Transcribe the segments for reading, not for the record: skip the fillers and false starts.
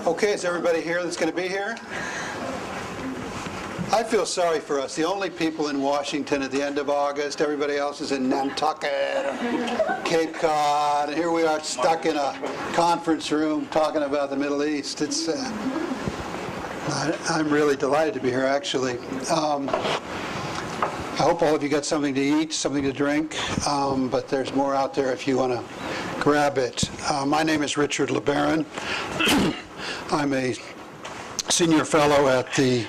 Okay, is everybody here that's going to be here? I feel sorry for us. The only people in Washington at the end of August, everybody else is in Nantucket, Cape Cod, and here we are stuck in a conference room talking about the Middle East. It's, I'm really delighted to be here, actually. I hope all of you got something to eat, something to drink, but there's more out there if you want to grab it. My name is Richard LeBaron. I'm a senior fellow at the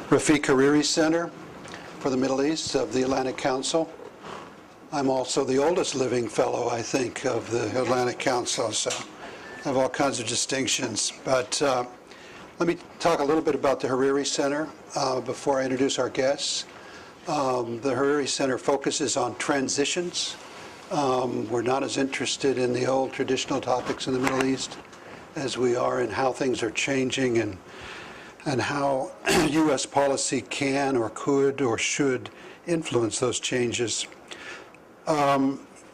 Rafiq Hariri Center for the Middle East of the Atlantic Council. I'm also the oldest living fellow, I think, of the Atlantic Council, so I have all kinds of distinctions. But let me talk a little bit about the Hariri Center before I introduce our guests. The Hariri Center focuses on transitions. We're not as interested in the old traditional topics in the Middle East as we are in how things are changing and how U.S. policy can or could or should influence those changes.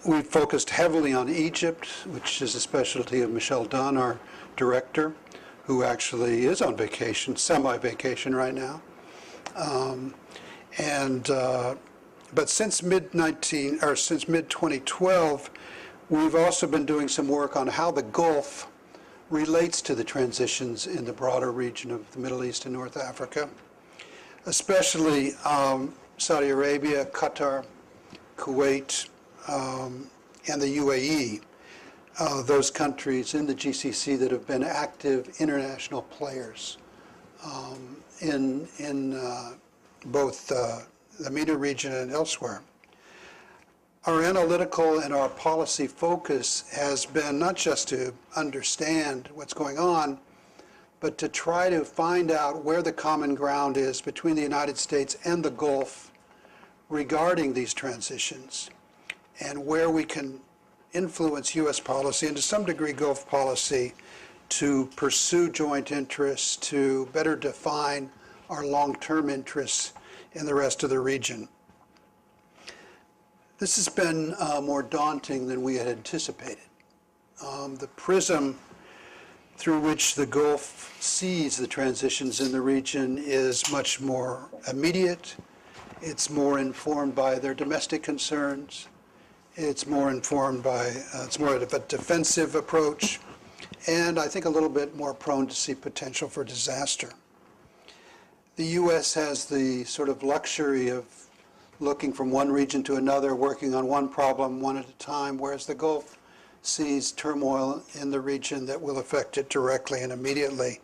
We've focused heavily on Egypt, which is a specialty of Michelle Dunn, our director, who actually is on vacation, semi-vacation right now. But since mid-2012, we've also been doing some work on how the Gulf relates to the transitions in the broader region of the Middle East and North Africa, especially Saudi Arabia, Qatar, Kuwait, and the UAE, those countries in the GCC that have been active international players in both the MENA region and elsewhere. Our analytical and our policy focus has been not just to understand what's going on, but to try to find out where the common ground is between the United States and the Gulf regarding these transitions, and where we can influence U.S. policy and to some degree Gulf policy to pursue joint interests, to better define our long-term interests in the rest of the region. This has been more daunting than we had anticipated. The prism through which the Gulf sees the transitions in the region is much more immediate. It's more informed by their domestic concerns. It's more informed by, it's more of a defensive approach, and I think a little bit more prone to see potential for disaster. The U.S. has the sort of luxury of looking from one region to another, working on one problem one at a time, whereas the Gulf sees turmoil in the region that will affect it directly and immediately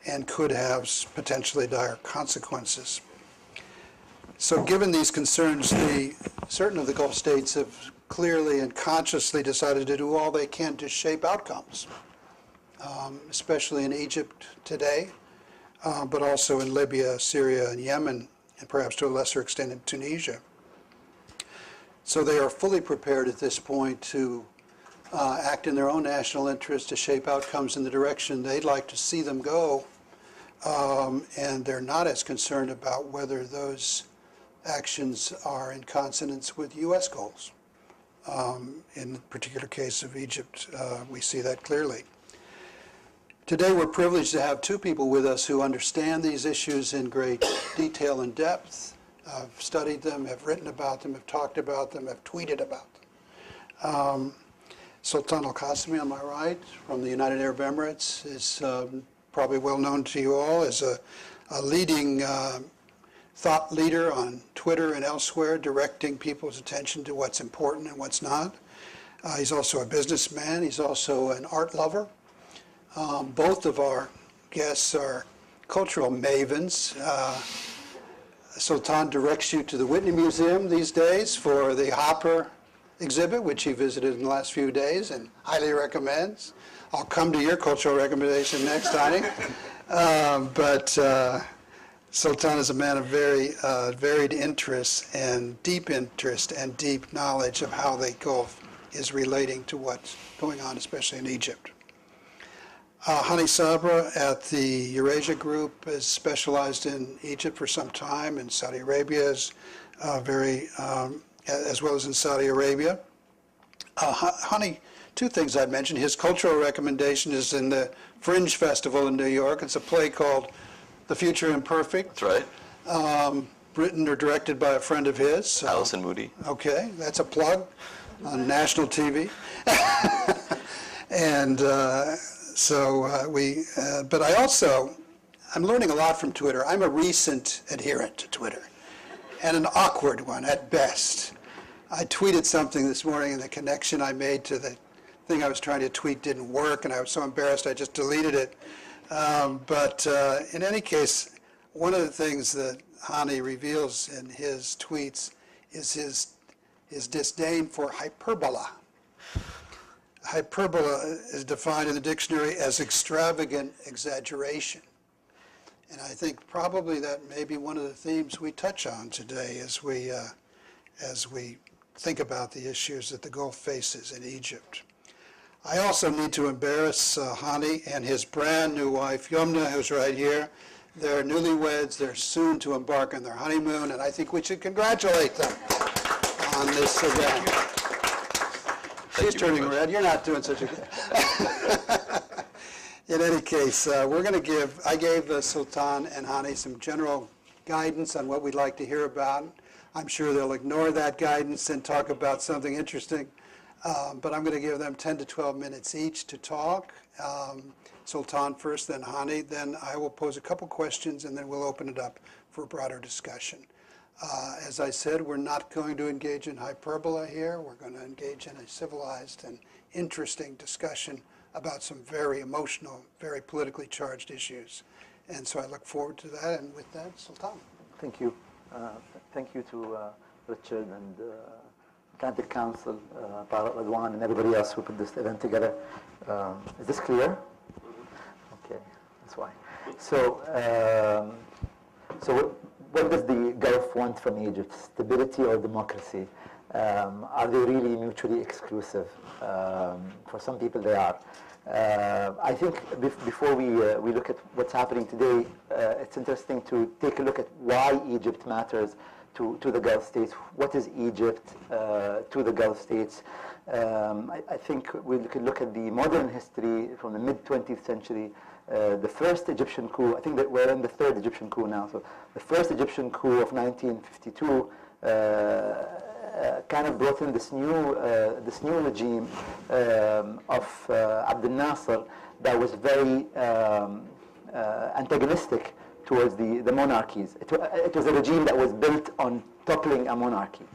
and could have potentially dire consequences. So given these concerns, certain of the Gulf states have clearly and consciously decided to do all they can to shape outcomes, especially in Egypt today, but also in Libya, Syria, and Yemen, and perhaps to a lesser extent in Tunisia. So they are fully prepared at this point to act in their own national interest to shape outcomes in the direction they'd like to see them go, and they're not as concerned about whether those actions are in consonance with U.S. goals. In the particular case of Egypt, we see that clearly. Today we're privileged to have two people with us who understand these issues in great detail and depth, have studied them, have written about them, have talked about them, have tweeted about them. Sultan Al-Qasimi on my right from the United Arab Emirates is probably well known to you all as a leading thought leader on Twitter and elsewhere, directing people's attention to what's important and what's not. He's also a businessman. He's also an art lover. Both of our guests are cultural mavens. Sultan directs you to the Whitney Museum these days for the Hopper exhibit, which he visited in the last few days and highly recommends. I'll come to your cultural recommendation next time. But Sultan is a man of very varied interests and deep knowledge of how the Gulf is relating to what's going on, especially in Egypt. Hani Sabra at the Eurasia Group has specialized in Egypt for some time, and Saudi Arabia is as well as in Saudi Arabia. Hani two things I'd mention. His cultural recommendation is in the Fringe Festival in New York. It's a play called The Future Imperfect. That's right. Written or directed by a friend of his. Allison Moody. Okay, that's a plug on national TV. And but I'm learning a lot from Twitter. I'm a recent adherent to Twitter, and an awkward one at best. I tweeted something this morning, and the connection I made to the thing I was trying to tweet didn't work, and I was so embarrassed I just deleted it. But in any case, one of the things that Hani reveals in his tweets is his disdain for hyperbola. Hyperbola is defined in the dictionary as extravagant exaggeration. And I think probably that may be one of the themes we touch on today as we think about the issues that the Gulf faces in Egypt. I also need to embarrass Hani and his brand new wife, Yumna, who's right here. They're newlyweds. They're soon to embark on their honeymoon, and I think we should congratulate them on this event. She's turning red. You're not doing such a good. In any case, I gave Sultan and Hani some general guidance on what we'd like to hear about. I'm sure they'll ignore that guidance and talk about something interesting. But I'm going to give them 10 to 12 minutes each to talk. Sultan first, then Hani. Then I will pose a couple questions, and then we'll open it up for a broader discussion. As I said, we're not going to engage in hyperbola here. We're going to engage in a civilized and interesting discussion about some very emotional, very politically charged issues. And so I look forward to that. And with that, Sultan. Thank you. Thank you to Richard and Atlantic Council, Tariq Radwan, and everybody else who put this event together. Is this clear? Okay, that's why. So what does the Gulf want from Egypt? Stability or democracy? Are they really mutually exclusive? For some people, they are. I think before we look at what's happening today, it's interesting to take a look at why Egypt matters to the Gulf states. What is Egypt to the Gulf states? I think we could look at the modern history from the mid-20th century. The first Egyptian coup, I think that we're in the third Egyptian coup now, so the first Egyptian coup of 1952 kind of brought in this new regime of Abdel Nasser that was very antagonistic towards the monarchies. It was a regime that was built on toppling a monarchy.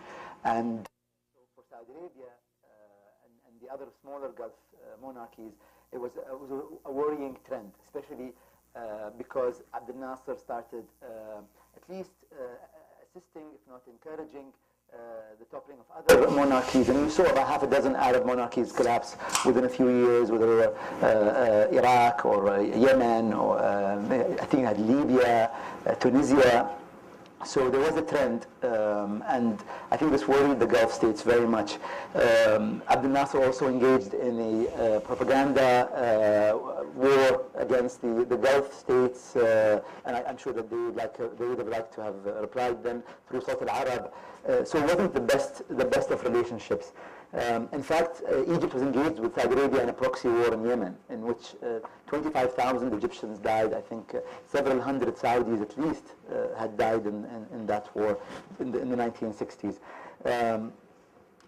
And so for Saudi Arabia and the other smaller Gulf monarchies, it was a worrying trend, especially because Abdel Nasser started at least assisting, if not encouraging, the toppling of other monarchies. And you saw about half a dozen Arab monarchies collapse within a few years, whether Iraq or Yemen, or I think you had Libya, Tunisia. So there was a trend, and I think this worried the Gulf states very much. Abdel Nasser also engaged in a propaganda war against the Gulf states, and I'm sure that they would have liked to have replied then through Sawt al-Arab. So it wasn't the best of relationships. In fact, Egypt was engaged with Saudi Arabia in a proxy war in Yemen, in which 25,000 Egyptians died. I think several hundred Saudis at least had died in that war in the 1960s.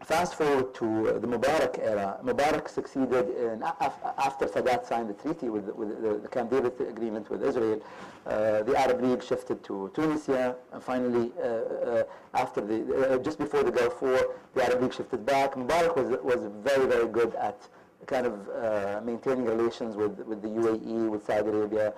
Fast forward to the Mubarak era. Mubarak succeeded after Sadat signed the treaty with the Camp David agreement with Israel. The Arab League shifted to Tunisia, and finally, just before the Gulf War, the Arab League shifted back. Mubarak was very, very good at kind of maintaining relations with the UAE, with Saudi Arabia,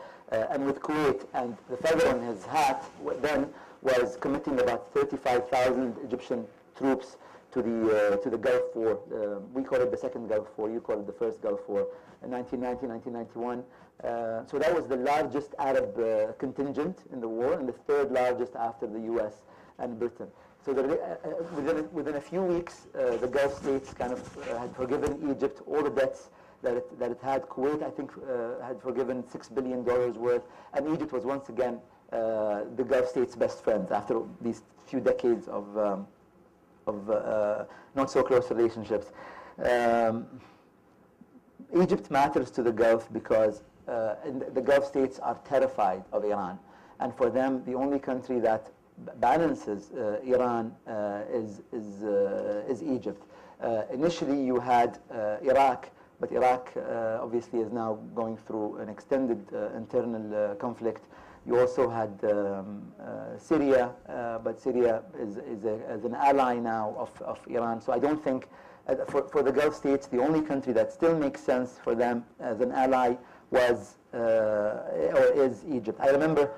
and with Kuwait. And the feather on his hat then was committing about 35,000 Egyptian troops to the Gulf War. We call it the second Gulf War, you call it the first Gulf War, in 1990, 1991. So that was the largest Arab contingent in the war, and the third largest after the US and Britain. So within a few weeks, the Gulf states kind of had forgiven Egypt all the debts that it had. Kuwait, I think, had forgiven $6 billion worth, and Egypt was once again the Gulf states' best friends after these few decades of not so close relationships. Egypt matters to the Gulf because the Gulf states are terrified of Iran. And for them, the only country that balances Iran is Egypt. Initially, you had Iraq, but Iraq obviously is now going through an extended internal conflict. You also had Syria, but Syria is an ally now of Iran. So I don't think, for the Gulf states, the only country that still makes sense for them as an ally was or is Egypt. I remember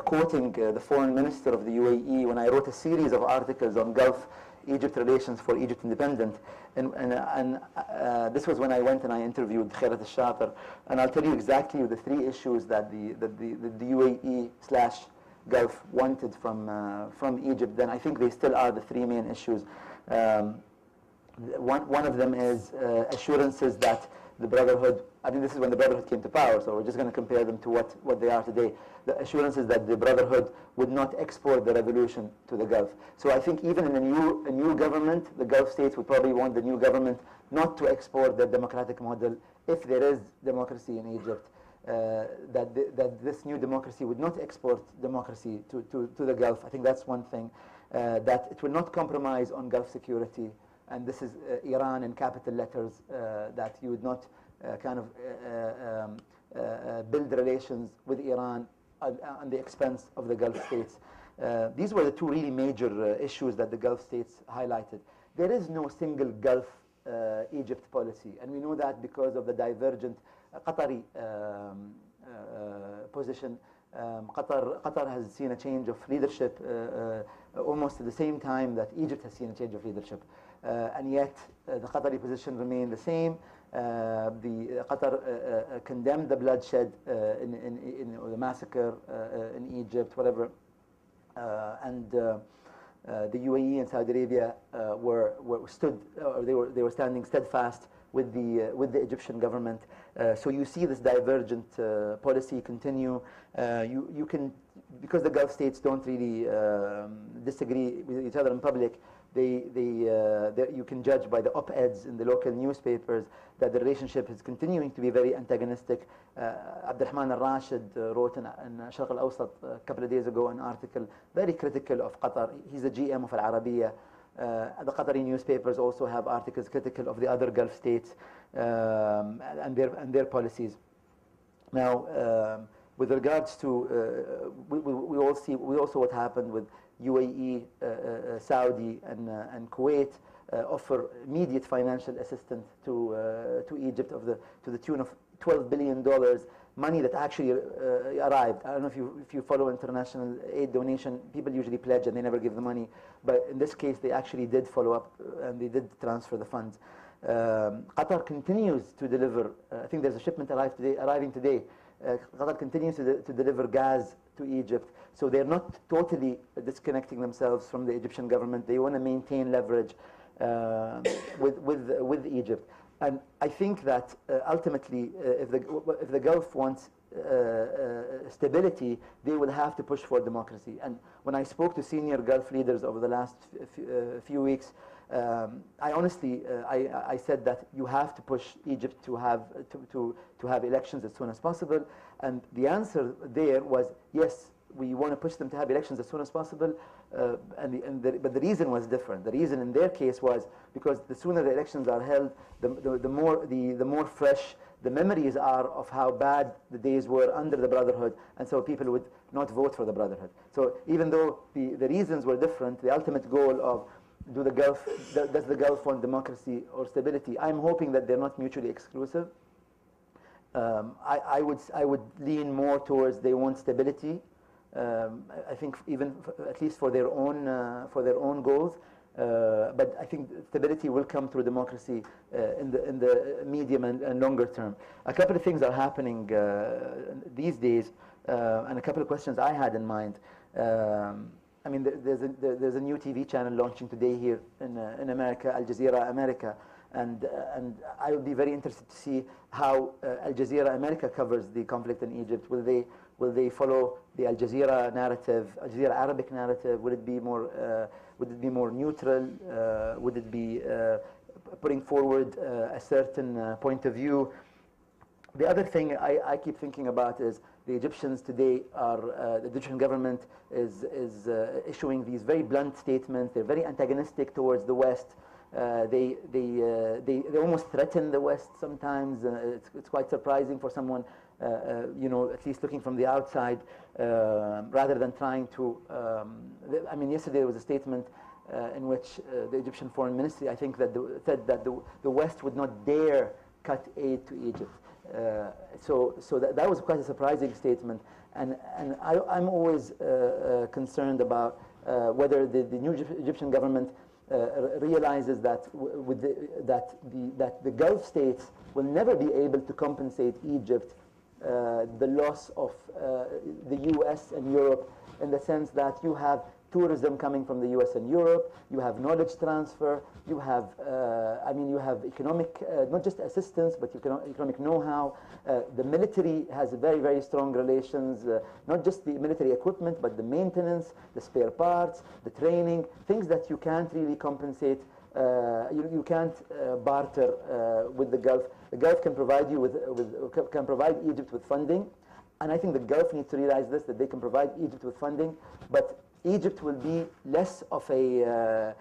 quoting the foreign minister of the UAE when I wrote a series of articles on Gulf Egypt relations for Egypt Independent, and this was when I went and I interviewed Khairat al-Shater, and I'll tell you exactly the three issues that the UAE/Gulf wanted from Egypt. Then I think they still are the three main issues. One of them is assurances that the Brotherhood, I think this is when the Brotherhood came to power, so we're just going to compare them to what they are today. The assurances that the Brotherhood would not export the revolution to the Gulf. So I think even in a new government, the Gulf states would probably want the new government not to export the democratic model if there is democracy in Egypt, that this new democracy would not export democracy to the Gulf. I think that's one thing. That it will not compromise on Gulf security. And this is Iran in capital letters, that you would not build relations with Iran on the expense of the Gulf states. These were the two really major issues that the Gulf states highlighted. There is no single Gulf Egypt policy, and we know that because of the divergent Qatari position. Qatar has seen a change of leadership almost at the same time that Egypt has seen a change of leadership. And yet the Qatari position remained the same. The Qatar condemned the bloodshed in the massacre in Egypt, whatever. And the UAE and Saudi Arabia they were standing steadfast with the Egyptian government. So you see this divergent policy continue. You can, because the Gulf states don't really disagree with each other in public, you can judge by the op-eds in the local newspapers that the relationship is continuing to be very antagonistic. Abdurrahman al-Rashid wrote in Sharq al-Awsat a couple of days ago an article very critical of Qatar. He's the GM of Al-Arabiya. The Qatari newspapers also have articles critical of the other Gulf states and their policies. Now, with regards to, we also what happened with UAE, Saudi, and Kuwait offer immediate financial assistance to Egypt to the tune of $12 billion, money that actually arrived. I don't know if you follow international aid donation. People usually pledge and they never give the money, but in this case they actually did follow up and they did transfer the funds. Qatar continues to deliver. I think there's a shipment arriving today. Qatar continues to deliver gas to Egypt, so they're not totally disconnecting themselves from the Egyptian government. They want to maintain leverage with Egypt. And I think that ultimately, if the Gulf wants stability, they will have to push for democracy. And when I spoke to senior Gulf leaders over the last few weeks, I honestly I said that you have to push Egypt to have elections as soon as possible. And the answer there was yes, we want to push them to have elections as soon as possible. But the reason was different. The reason in their case was because the sooner the elections are held, the more fresh the memories are of how bad the days were under the Brotherhood, and so people would not vote for the Brotherhood. So even though the reasons were different, the ultimate goal of does the Gulf want democracy or stability? I'm hoping that they're not mutually exclusive. I would lean more towards they want stability. I think even at least for their own goals. But I think stability will come through democracy in the medium and longer term. A couple of things are happening these days, and a couple of questions I had in mind. I mean, there's a new TV channel launching today here in America, Al Jazeera America, and I would be very interested to see how Al Jazeera America covers the conflict in Egypt. Will they follow the Al Jazeera narrative, Al Jazeera Arabic narrative? Would it be more neutral? Would it be putting forward a certain point of view? The other thing I keep thinking about is the Egyptians today are, the Egyptian government is issuing these very blunt statements. They're very antagonistic towards the West. They almost threaten the West sometimes. It's quite surprising for someone, at least looking from the outside, rather than trying to. I mean, yesterday there was a statement in which the Egyptian Foreign Ministry, I think, said that the West would not dare cut aid to Egypt. So that was quite a surprising statement, and I'm always concerned about whether the new Egyptian government realizes that the Gulf states will never be able to compensate Egypt the loss of the U.S. and Europe, in the sense that you have tourism coming from the U.S. and Europe, you have knowledge transfer, you have, you have economic, not just assistance, but economic know-how. The military has very, very strong relations, not just the military equipment, but the maintenance, the spare parts, the training, things that you can't really compensate. You can't barter with the Gulf. The Gulf can provide you can provide Egypt with funding, and I think the Gulf needs to realize this, that they can provide Egypt with funding, but Egypt will be less of a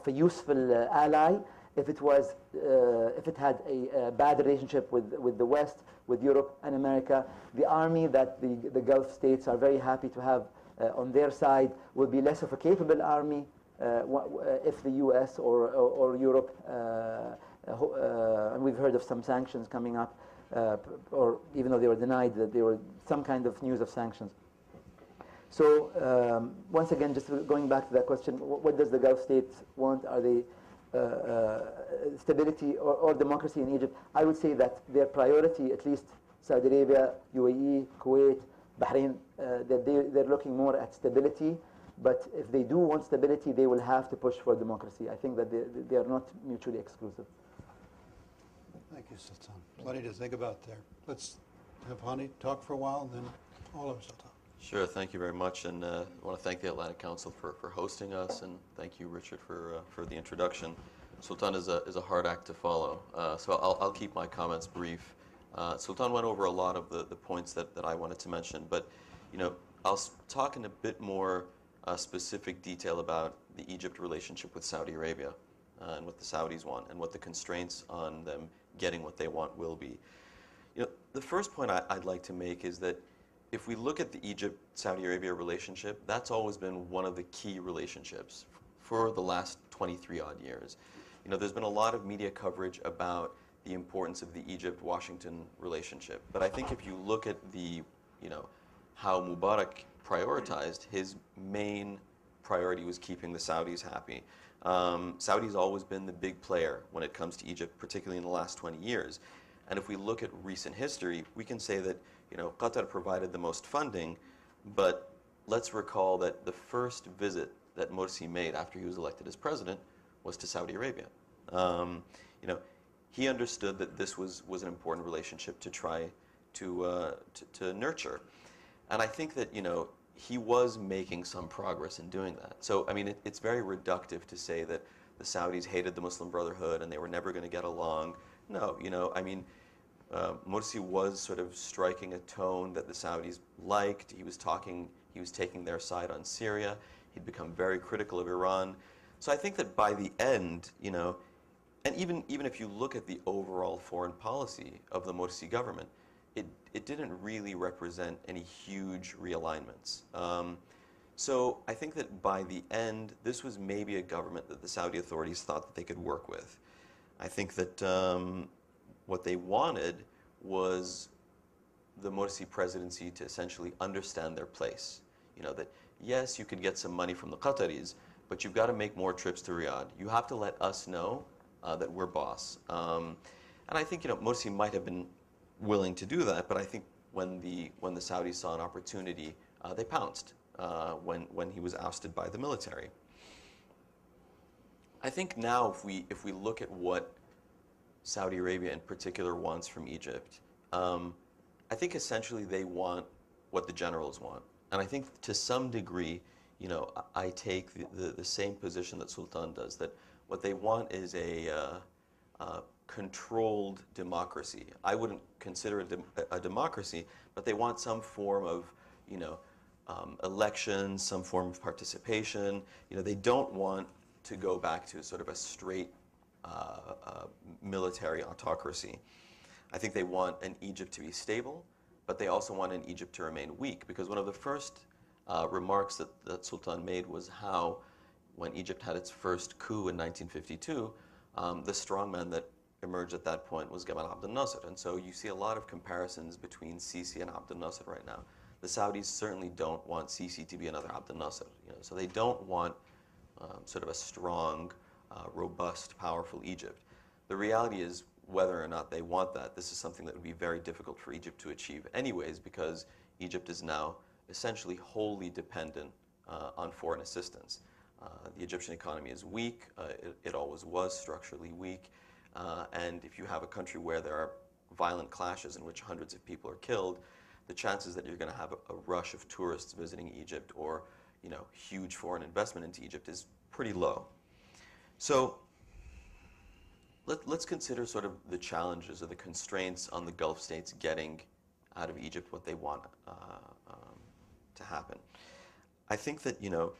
useful ally if it had a bad relationship with the West, with Europe and America. The army that the Gulf states are very happy to have on their side will be less of a capable army if the U.S. or Europe, and we've heard of some sanctions coming up, or even though they were denied, that there were some kind of news of sanctions. So once again, just going back to that question, what does the Gulf states want? Are they stability or democracy in Egypt? I would say that their priority, at least Saudi Arabia, UAE, Kuwait, Bahrain, that they're looking more at stability. But if they do want stability, they will have to push for democracy. I think that they are not mutually exclusive. Thank you, Sultan. Plenty to think about there. Let's have Hani talk for a while, and then all of us will talk. Sure, thank you very much, and I want to thank the Atlantic Council for hosting us, and thank you, Richard, for the introduction. Sultan is a hard act to follow, so I'll keep my comments brief. Sultan went over a lot of the points that I wanted to mention, but I'll talk in a bit more specific detail about the Egypt relationship with Saudi Arabia and what the Saudis want and what the constraints on them getting what they want will be. The first point I'd like to make is that if we look at the Egypt-Saudi Arabia relationship, that's always been one of the key relationships for the last 23 odd years. There's been a lot of media coverage about the importance of the Egypt-Washington relationship. But I think if you look at how Mubarak prioritized, his main priority was keeping the Saudis happy. Saudi's always been the big player when it comes to Egypt, particularly in the last 20 years. And if we look at recent history, we can say that Qatar provided the most funding, but let's recall that the first visit that Morsi made after he was elected as president was to Saudi Arabia. He understood that this was an important relationship to try to nurture. And I think that, he was making some progress in doing that. So, it's very reductive to say that the Saudis hated the Muslim Brotherhood and they were never going to get along. No, Morsi was sort of striking a tone that the Saudis liked. He was taking their side on Syria. He'd become very critical of Iran. So I think that by the end, and even if you look at the overall foreign policy of the Morsi government, it didn't really represent any huge realignments. So I think that by the end, this was maybe a government that the Saudi authorities thought that they could work with. I think that what they wanted was the Morsi presidency to essentially understand their place. That yes, you could get some money from the Qataris, but you've got to make more trips to Riyadh. You have to let us know that we're boss. And I think Morsi might have been willing to do that, but I think when the Saudis saw an opportunity, they pounced when he was ousted by the military. I think now if we look at what Saudi Arabia in particular wants from Egypt, I think essentially they want what the generals want. And I think to some degree, I take the same position that Sultan does, that what they want is a controlled democracy. I wouldn't consider it a democracy, but they want some form of, you know, elections, some form of participation. You know, they don't want to go back to sort of a straight military autocracy. I think they want an Egypt to be stable, but they also want an Egypt to remain weak, because one of the first remarks that Sultan made was how, when Egypt had its first coup in 1952, the strongman that emerged at that point was Gamal Abdel Nasser. And so you see a lot of comparisons between Sisi and Abdel Nasser right now. The Saudis certainly don't want Sisi to be another Abdel Nasser. You know, so they don't want sort of a strong, robust, powerful Egypt. The reality is, whether or not they want that, this is something that would be very difficult for Egypt to achieve anyways, because Egypt is now essentially wholly dependent on foreign assistance. The Egyptian economy is weak. It always was structurally weak. And if you have a country where there are violent clashes in which hundreds of people are killed, the chances that you're going to have a rush of tourists visiting Egypt, or, you know, huge foreign investment into Egypt, is pretty low. So let's consider sort of the challenges or the constraints on the Gulf states getting out of Egypt what they want to happen. I think that, you know,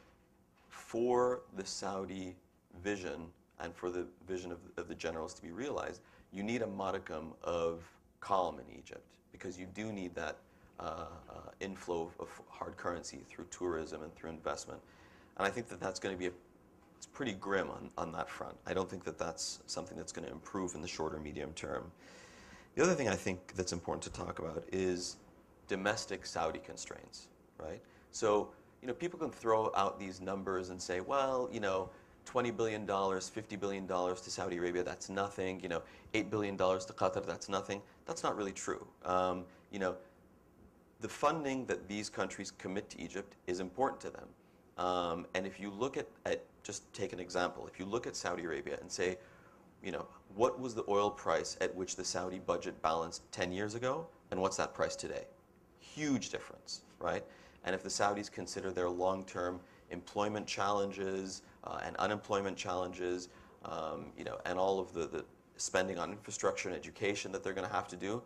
for the Saudi vision and for the vision of the generals to be realized, you need a modicum of calm in Egypt, because you do need that inflow of hard currency through tourism and through investment. And I think that that's going to be it's pretty grim on that front. I don't think that that's something that's going to improve in the short or medium term. The other thing I think that's important to talk about is domestic Saudi constraints, right? So, you know, people can throw out these numbers and say, well, you know, $20 billion, $50 billion to Saudi Arabia, that's nothing. You know, $8 billion to Qatar, that's nothing. That's not really true. You know, the funding that these countries commit to Egypt is important to them. And if you look at, just take an example, if you look at Saudi Arabia and say, you know, what was the oil price at which the Saudi budget balanced 10 years ago, and what's that price today? Huge difference, right? And if the Saudis consider their long-term employment challenges and unemployment challenges, you know, and all of the spending on infrastructure and education that they're going to have to do,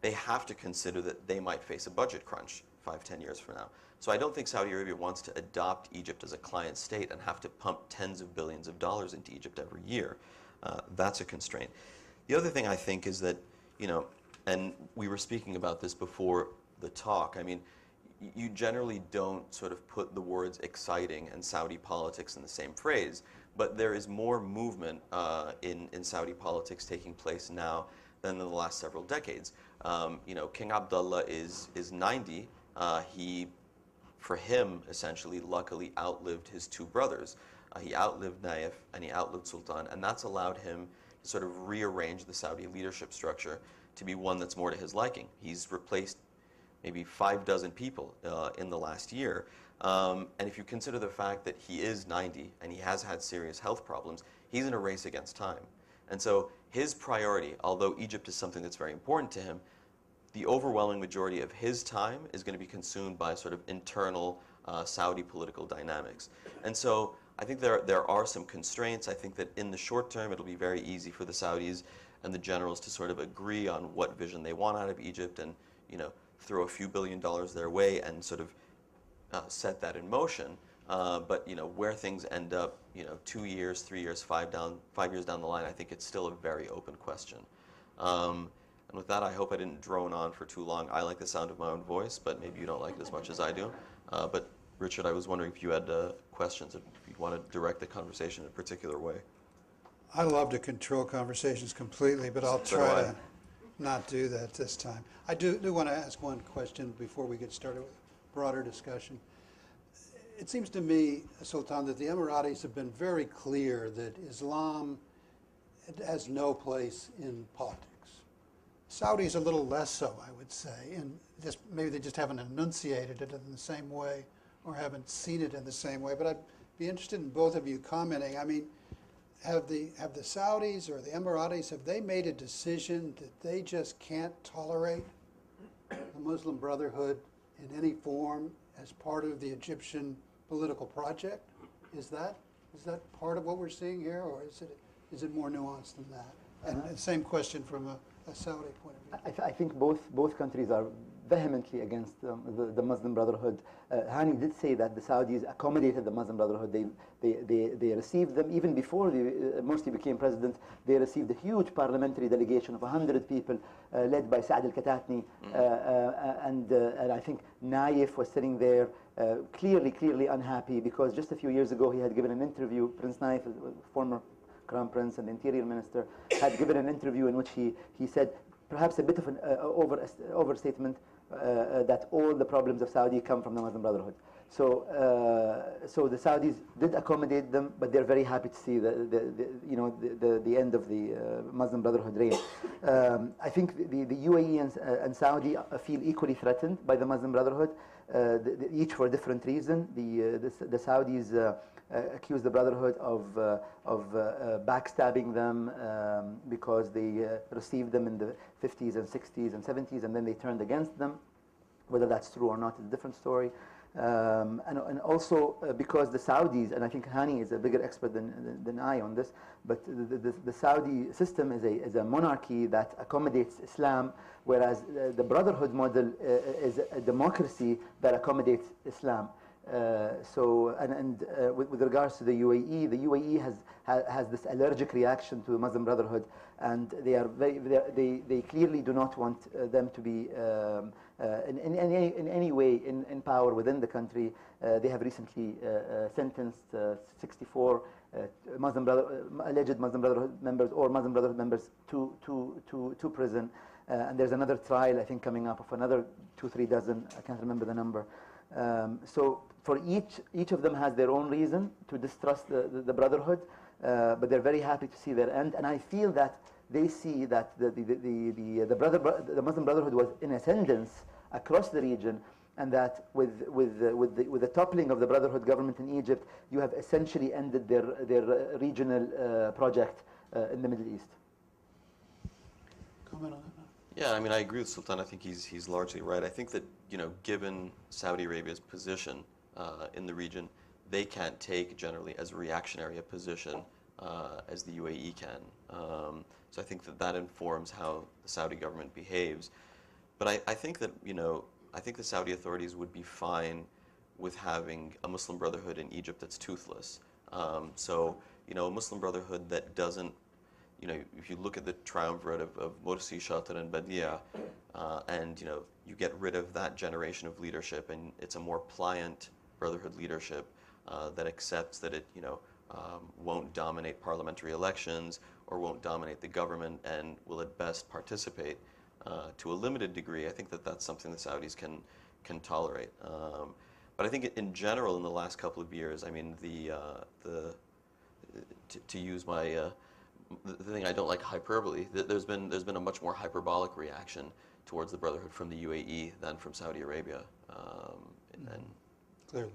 they have to consider that they might face a budget crunch 5-10 years from now. So I don't think Saudi Arabia wants to adopt Egypt as a client state and have to pump tens of billions of dollars into Egypt every year. That's a constraint. The other thing I think is that, you know, and we were speaking about this before the talk, I mean, you generally don't sort of put the words exciting and Saudi politics in the same phrase, but there is more movement in Saudi politics taking place now than in the last several decades. You know, King Abdullah is 90. For him, essentially, luckily outlived his two brothers. He outlived Naif and he outlived Sultan, and that's allowed him to sort of rearrange the Saudi leadership structure to be one that's more to his liking. He's replaced maybe 6 people in the last year. And if you consider the fact that he is 90 and he has had serious health problems, he's in a race against time. And so his priority, although Egypt is something that's very important to him, the overwhelming majority of his time is going to be consumed by sort of internal Saudi political dynamics. And so I think there are some constraints. I think that in the short term, it'll be very easy for the Saudis and the generals to sort of agree on what vision they want out of Egypt and, you know, throw a few $1 billion their way and sort of set that in motion. But, you know, where things end up, you know, 2 years, 3 years, 5 years down the line, I think it's still a very open question. And with that, I hope I didn't drone on for too long. I like the sound of my own voice, but maybe you don't like it as much as I do. But Richard, I was wondering if you had questions, if you'd want to direct the conversation in a particular way. I love to control conversations completely, but I'll So try do I. to not do that this time. I do want to ask one question before we get started with a broader discussion. It seems to me, Sultan, that the Emiratis have been very clear that Islam has no place in politics. Saudis a little less so, I would say, and just maybe they just haven't enunciated it in the same way or haven't seen it in the same way. But I'd be interested in both of you commenting. I mean, have the Saudis or the Emiratis, have they made a decision that they just can't tolerate the Muslim Brotherhood in any form as part of the Egyptian political project? Is that part of what we're seeing here, or is it more nuanced than that? And the same question from a Saudi point of view. I think both countries are vehemently against the Muslim Brotherhood. Hani did say that the Saudis accommodated the Muslim Brotherhood. They received them even before Morsi became president. They received a huge parliamentary delegation of 100 people led by Saad al-Katatni, and I think Naif was sitting there clearly unhappy because just a few years ago he had given an interview. Prince Naif, former Crown Prince and Interior Minister, had given an interview in which he said, perhaps a bit of an overstatement, that all the problems of Saudi come from the Muslim Brotherhood. So the Saudis did accommodate them, but they're very happy to see the end of the Muslim Brotherhood reign. I think the UAE and Saudi feel equally threatened by the Muslim Brotherhood, each for a different reason. The Saudis accuse the Brotherhood of backstabbing them because they received them in the 50s and 60s and 70s, and then they turned against them. Whether that's true or not is a different story. And also because the Saudis, and I think Hani is a bigger expert than I on this, but the Saudi system is a monarchy that accommodates Islam, whereas the Brotherhood model is a democracy that accommodates Islam. With regards to the UAE has this allergic reaction to the Muslim Brotherhood, and they clearly do not want them to be in any way in power within the country. They have recently sentenced 64 alleged Muslim Brotherhood members or Muslim Brotherhood members to prison, and there's another trial I think coming up of another 2-3 dozen. I can't remember the number. So for each of them has their own reason to distrust the Brotherhood, but they're very happy to see their end. And I feel that they see that the Muslim Brotherhood was in ascendance across the region, and that with the toppling of the Brotherhood government in Egypt, you have essentially ended their regional project in the Middle East. Comment on that? Yeah, I mean, I agree with Sultan. I think he's largely right. I think that, given Saudi Arabia's position in the region, they can't take generally as reactionary a position as the UAE can. So I think that informs how the Saudi government behaves. But I think that, I think the Saudi authorities would be fine with having a Muslim Brotherhood in Egypt that's toothless. So, a Muslim Brotherhood that doesn't, if you look at the triumvirate of Morsi, Shatir, and Badia, and you get rid of that generation of leadership, and it's a more pliant Brotherhood leadership that accepts that it, won't dominate parliamentary elections or won't dominate the government and will at best participate to a limited degree. I think that that's something the Saudis can tolerate. But I think in general, in the last couple of years, I mean, to use my the thing I don't like, hyperbole. There's been a much more hyperbolic reaction towards the Brotherhood from the UAE than from Saudi Arabia. Clearly.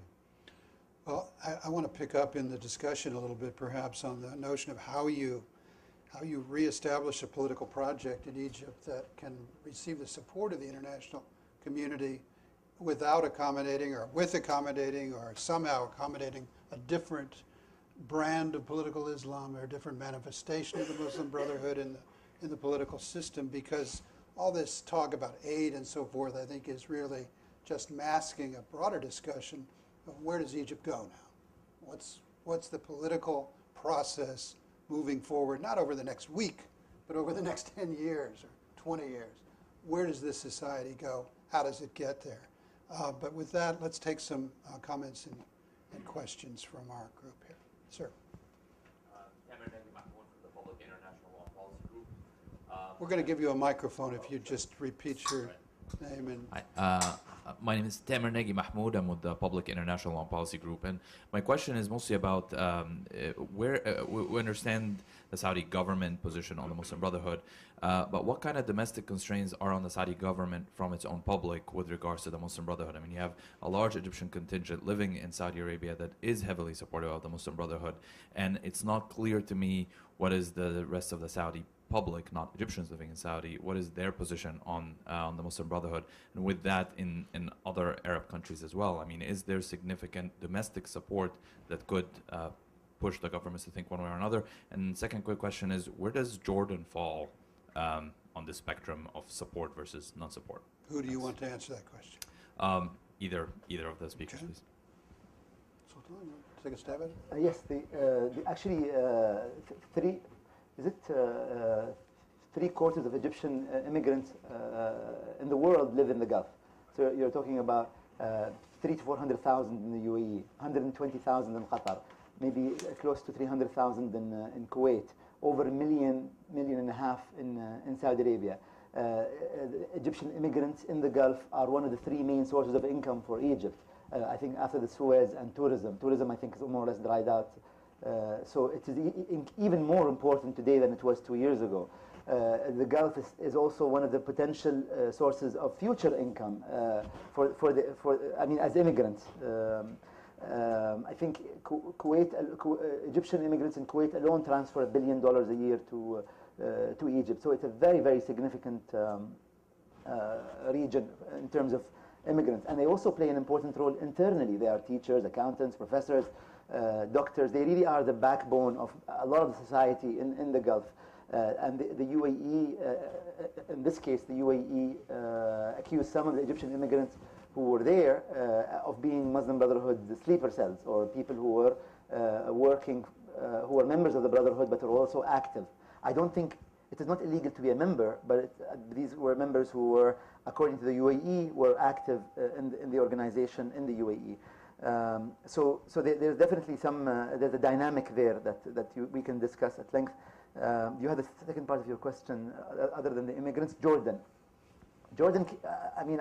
Well, I want to pick up in the discussion a little bit, perhaps, on the notion of how you reestablish a political project in Egypt that can receive the support of the international community without accommodating or with accommodating or somehow accommodating a different brand of political Islam or a different manifestation of the Muslim Brotherhood in the political system, because all this talk about aid and so forth, I think, is really just masking a broader discussion of where does Egypt go now? What's the political process moving forward, not over the next week, but over the next 10 years or 20 years? Where does this society go? How does it get there? But with that, let's take some comments and questions from our group here. Sir. Tamer Negi Mahmoud from the Public International Law Policy Group. We're going to give you a microphone if you just repeat your name and... My name is Tamer Negi Mahmoud. I'm with the Public International Law Policy Group, and my question is mostly about we understand the Saudi government position on the Muslim Brotherhood, but what kind of domestic constraints are on the Saudi government from its own public with regards to the Muslim Brotherhood? I mean, you have a large Egyptian contingent living in Saudi Arabia that is heavily supportive of the Muslim Brotherhood, and it's not clear to me what is the rest of the Saudi public, not Egyptians living in Saudi, what is their position on the Muslim Brotherhood, and with that in other Arab countries as well? I mean, is there significant domestic support that could push the governments to think one way or another? And second quick question is, where does Jordan fall on the spectrum of support versus non-support? Who do you want to answer that question? Either of the speakers, Okay. please. Sultan, you want to take a stab at it? Yes, actually, three, is it three-quarters of Egyptian immigrants in the world live in the Gulf. So you're talking about 300 to 400,000 in the UAE, 120,000 in Qatar, maybe close to 300,000 in Kuwait, over a million and a half in Saudi Arabia. Egyptian immigrants in the Gulf are one of the three main sources of income for Egypt. I think after the Suez and tourism. Tourism, I think, is more or less dried out. So it is even more important today than it was 2 years ago. The Gulf is also one of the potential sources of future income as immigrants. I think Egyptian immigrants in Kuwait alone transfer $1 billion a year to Egypt. So it's a very, very significant region in terms of immigrants. And they also play an important role internally. They are teachers, accountants, professors, doctors. They really are the backbone of a lot of the society in the Gulf. And the UAE, in this case, the UAE accused some of the Egyptian immigrants who were there of being Muslim Brotherhood sleeper cells, or people who were working, who were members of the Brotherhood but were also active. I don't think it is not illegal to be a member, but these were members who were, according to the UAE, were active in the organization in the UAE. So there's definitely there's a dynamic there that we can discuss at length. You had the second part of your question, other than the immigrants, Jordan. Jordan, I'm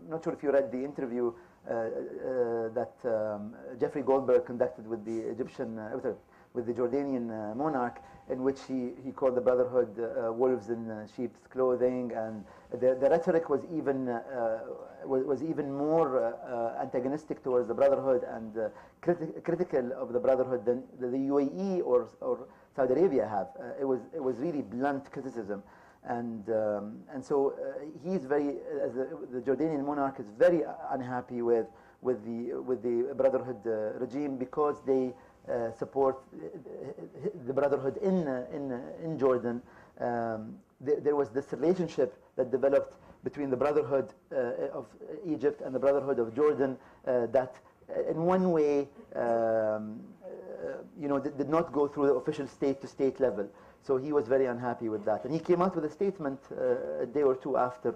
not sure if you read the interview that Jeffrey Goldberg conducted with the with the Jordanian monarch, in which he called the Brotherhood wolves in sheep's clothing, and the rhetoric was even more antagonistic towards the Brotherhood and critical of the Brotherhood than the UAE or Saudi Arabia have. It was really blunt criticism, and so he's the Jordanian monarch is very unhappy with the Brotherhood regime, because they support the Brotherhood in Jordan. There was this relationship that developed between the Brotherhood of Egypt and the Brotherhood of Jordan that in one way did not go through the official state-to-state level. So he was very unhappy with that. And he came out with a statement a day or two after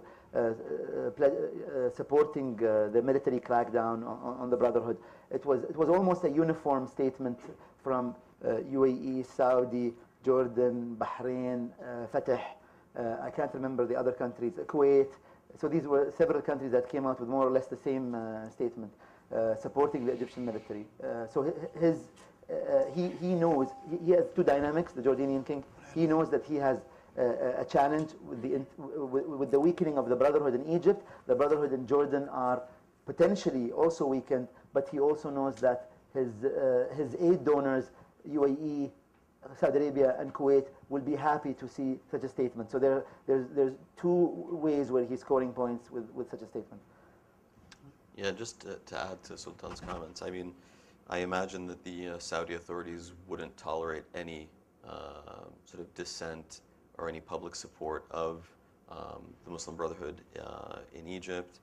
supporting the military crackdown on the Brotherhood. It was almost a uniform statement from UAE, Saudi, Jordan, Bahrain, Fatah. I can't remember the other countries, Kuwait. So these were several countries that came out with more or less the same statement, supporting the Egyptian military. So he knows, he has two dynamics, the Jordanian king. He knows that he has a challenge with the weakening of the Brotherhood in Egypt. The Brotherhood in Jordan are potentially also weakened, but he also knows that his aid donors, UAE, Saudi Arabia, and Kuwait, will be happy to see such a statement. So there's two ways where he's scoring points with such a statement. Yeah, just to add to Sultan's comments, I mean, I imagine that the Saudi authorities wouldn't tolerate any sort of dissent or any public support of the Muslim Brotherhood in Egypt.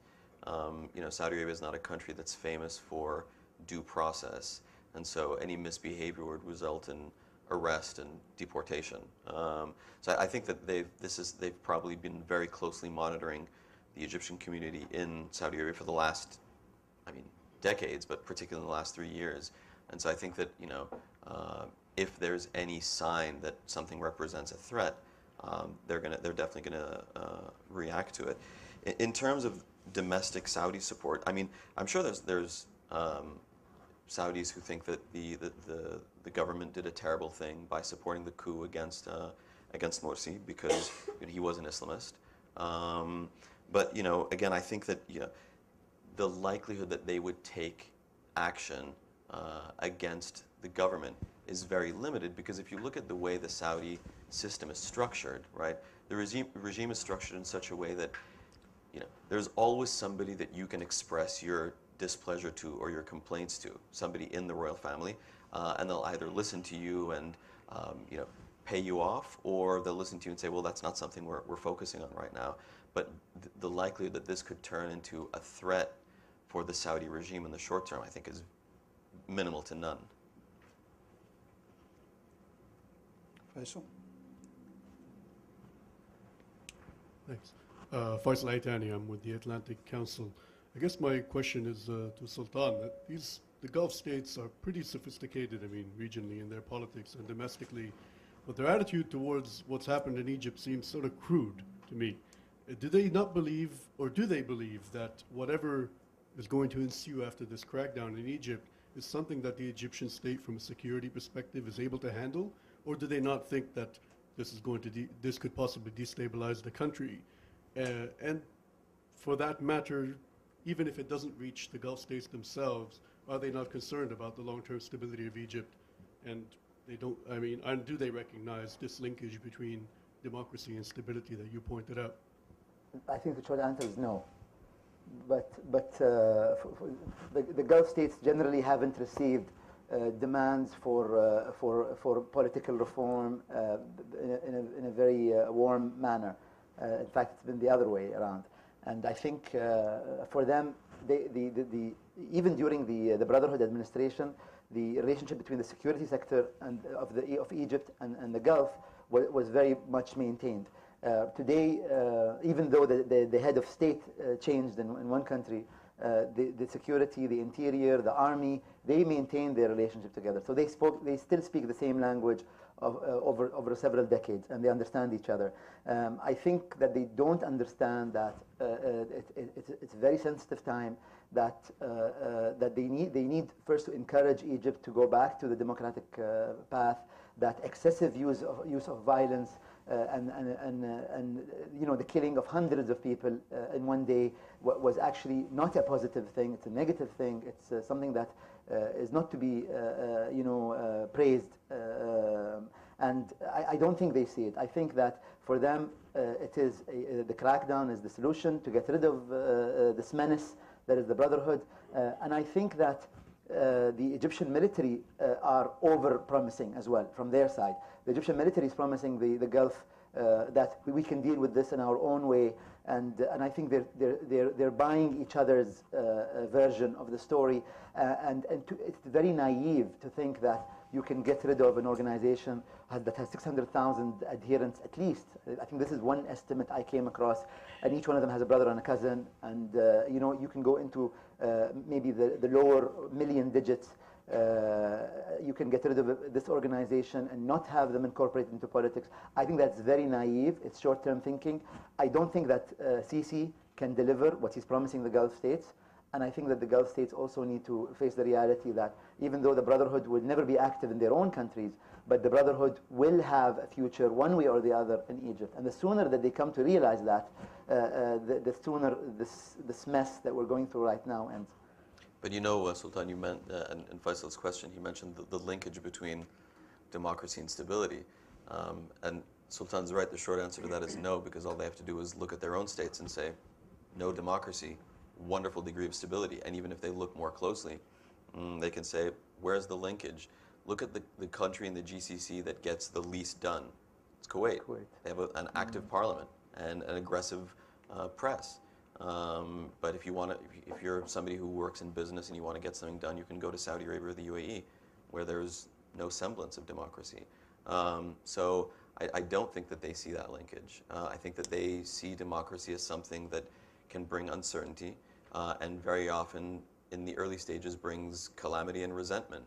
Saudi Arabia is not a country that's famous for due process, and so any misbehavior would result in arrest and deportation. So I think that they've probably been very closely monitoring the Egyptian community in Saudi Arabia for the last, decades, but particularly in the last 3 years. And so I think that if there's any sign that something represents a threat, they're definitely gonna react to it. In terms of domestic Saudi support, I'm sure there's Saudis who think that the government did a terrible thing by supporting the coup against Morsi, because he was an Islamist. But again, I think that the likelihood that they would take action against the government is very limited, because if you look at the way the Saudi system is structured, right, the regime is structured in such a way that there's always somebody that you can express your displeasure to or your complaints to, somebody in the royal family. and they'll either listen to you and pay you off, or they'll listen to you and say, well, that's not something we're focusing on right now. But the likelihood that this could turn into a threat for the Saudi regime in the short term, I think, is minimal to none. Faisal? Thanks. Faisal Aitani, I'm with the Atlantic Council. I guess my question is to Sultan, that the Gulf states are pretty sophisticated, I mean, regionally in their politics and domestically, but their attitude towards what's happened in Egypt seems sort of crude to me. Do they not believe, or do they believe, that whatever is going to ensue after this crackdown in Egypt is something that the Egyptian state, from a security perspective, is able to handle? Or do they not think that this could possibly destabilize the country? And for that matter, even if it doesn't reach the Gulf states themselves, are they not concerned about the long-term stability of Egypt? And do they recognize this linkage between democracy and stability that you pointed out? I think the short answer is no. But the Gulf states generally haven't received demands for political reform in a very warm manner. In fact, it's been the other way around. And I think for them, even during the Brotherhood administration, the relationship between the security sector of Egypt and the Gulf was very much maintained. Today, even though the head of state changed in one country, the security, the interior, the army, they maintain their relationship together. So they still speak the same language over several decades, and they understand each other. I think that they don't understand that it's a very sensitive time, that they need first to encourage Egypt to go back to the democratic path, that excessive use of violence and the killing of hundreds of people in one day was actually not a positive thing. It's a negative thing. It's something that is not to be praised. And I don't think they see it. I think that for them, the crackdown is the solution to get rid of this menace that is the Brotherhood. And I think that the Egyptian military are over-promising as well from their side. The Egyptian military is promising the Gulf that we can deal with this in our own way, and I think they're buying each other's version of the story, and it's very naive to think that you can get rid of an organization that has 600,000 adherents at least. I think this is one estimate I came across, and each one of them has a brother and a cousin, and you can go into maybe the lower million digits. You can get rid of this organization and not have them incorporated into politics. I think that's very naive. It's short-term thinking. I don't think that Sisi can deliver what he's promising the Gulf states. And I think that the Gulf states also need to face the reality that even though the Brotherhood will never be active in their own countries, but the Brotherhood will have a future one way or the other in Egypt. And the sooner that they come to realize that, the sooner this mess that we're going through right now ends. But Sultan, you meant, in Faisal's question, he mentioned the linkage between democracy and stability. And Sultan's right, the short answer to that is no, because all they have to do is look at their own states and say, no democracy, wonderful degree of stability. And even if they look more closely, they can say, where's the linkage? Look at the country in the GCC that gets the least done. It's Kuwait. They have an active parliament and an aggressive press. But if you're somebody who works in business and you want to get something done, you can go to Saudi Arabia or the UAE, where there's no semblance of democracy. So I don't think that they see that linkage. I think that they see democracy as something that can bring uncertainty, and very often in the early stages brings calamity and resentment.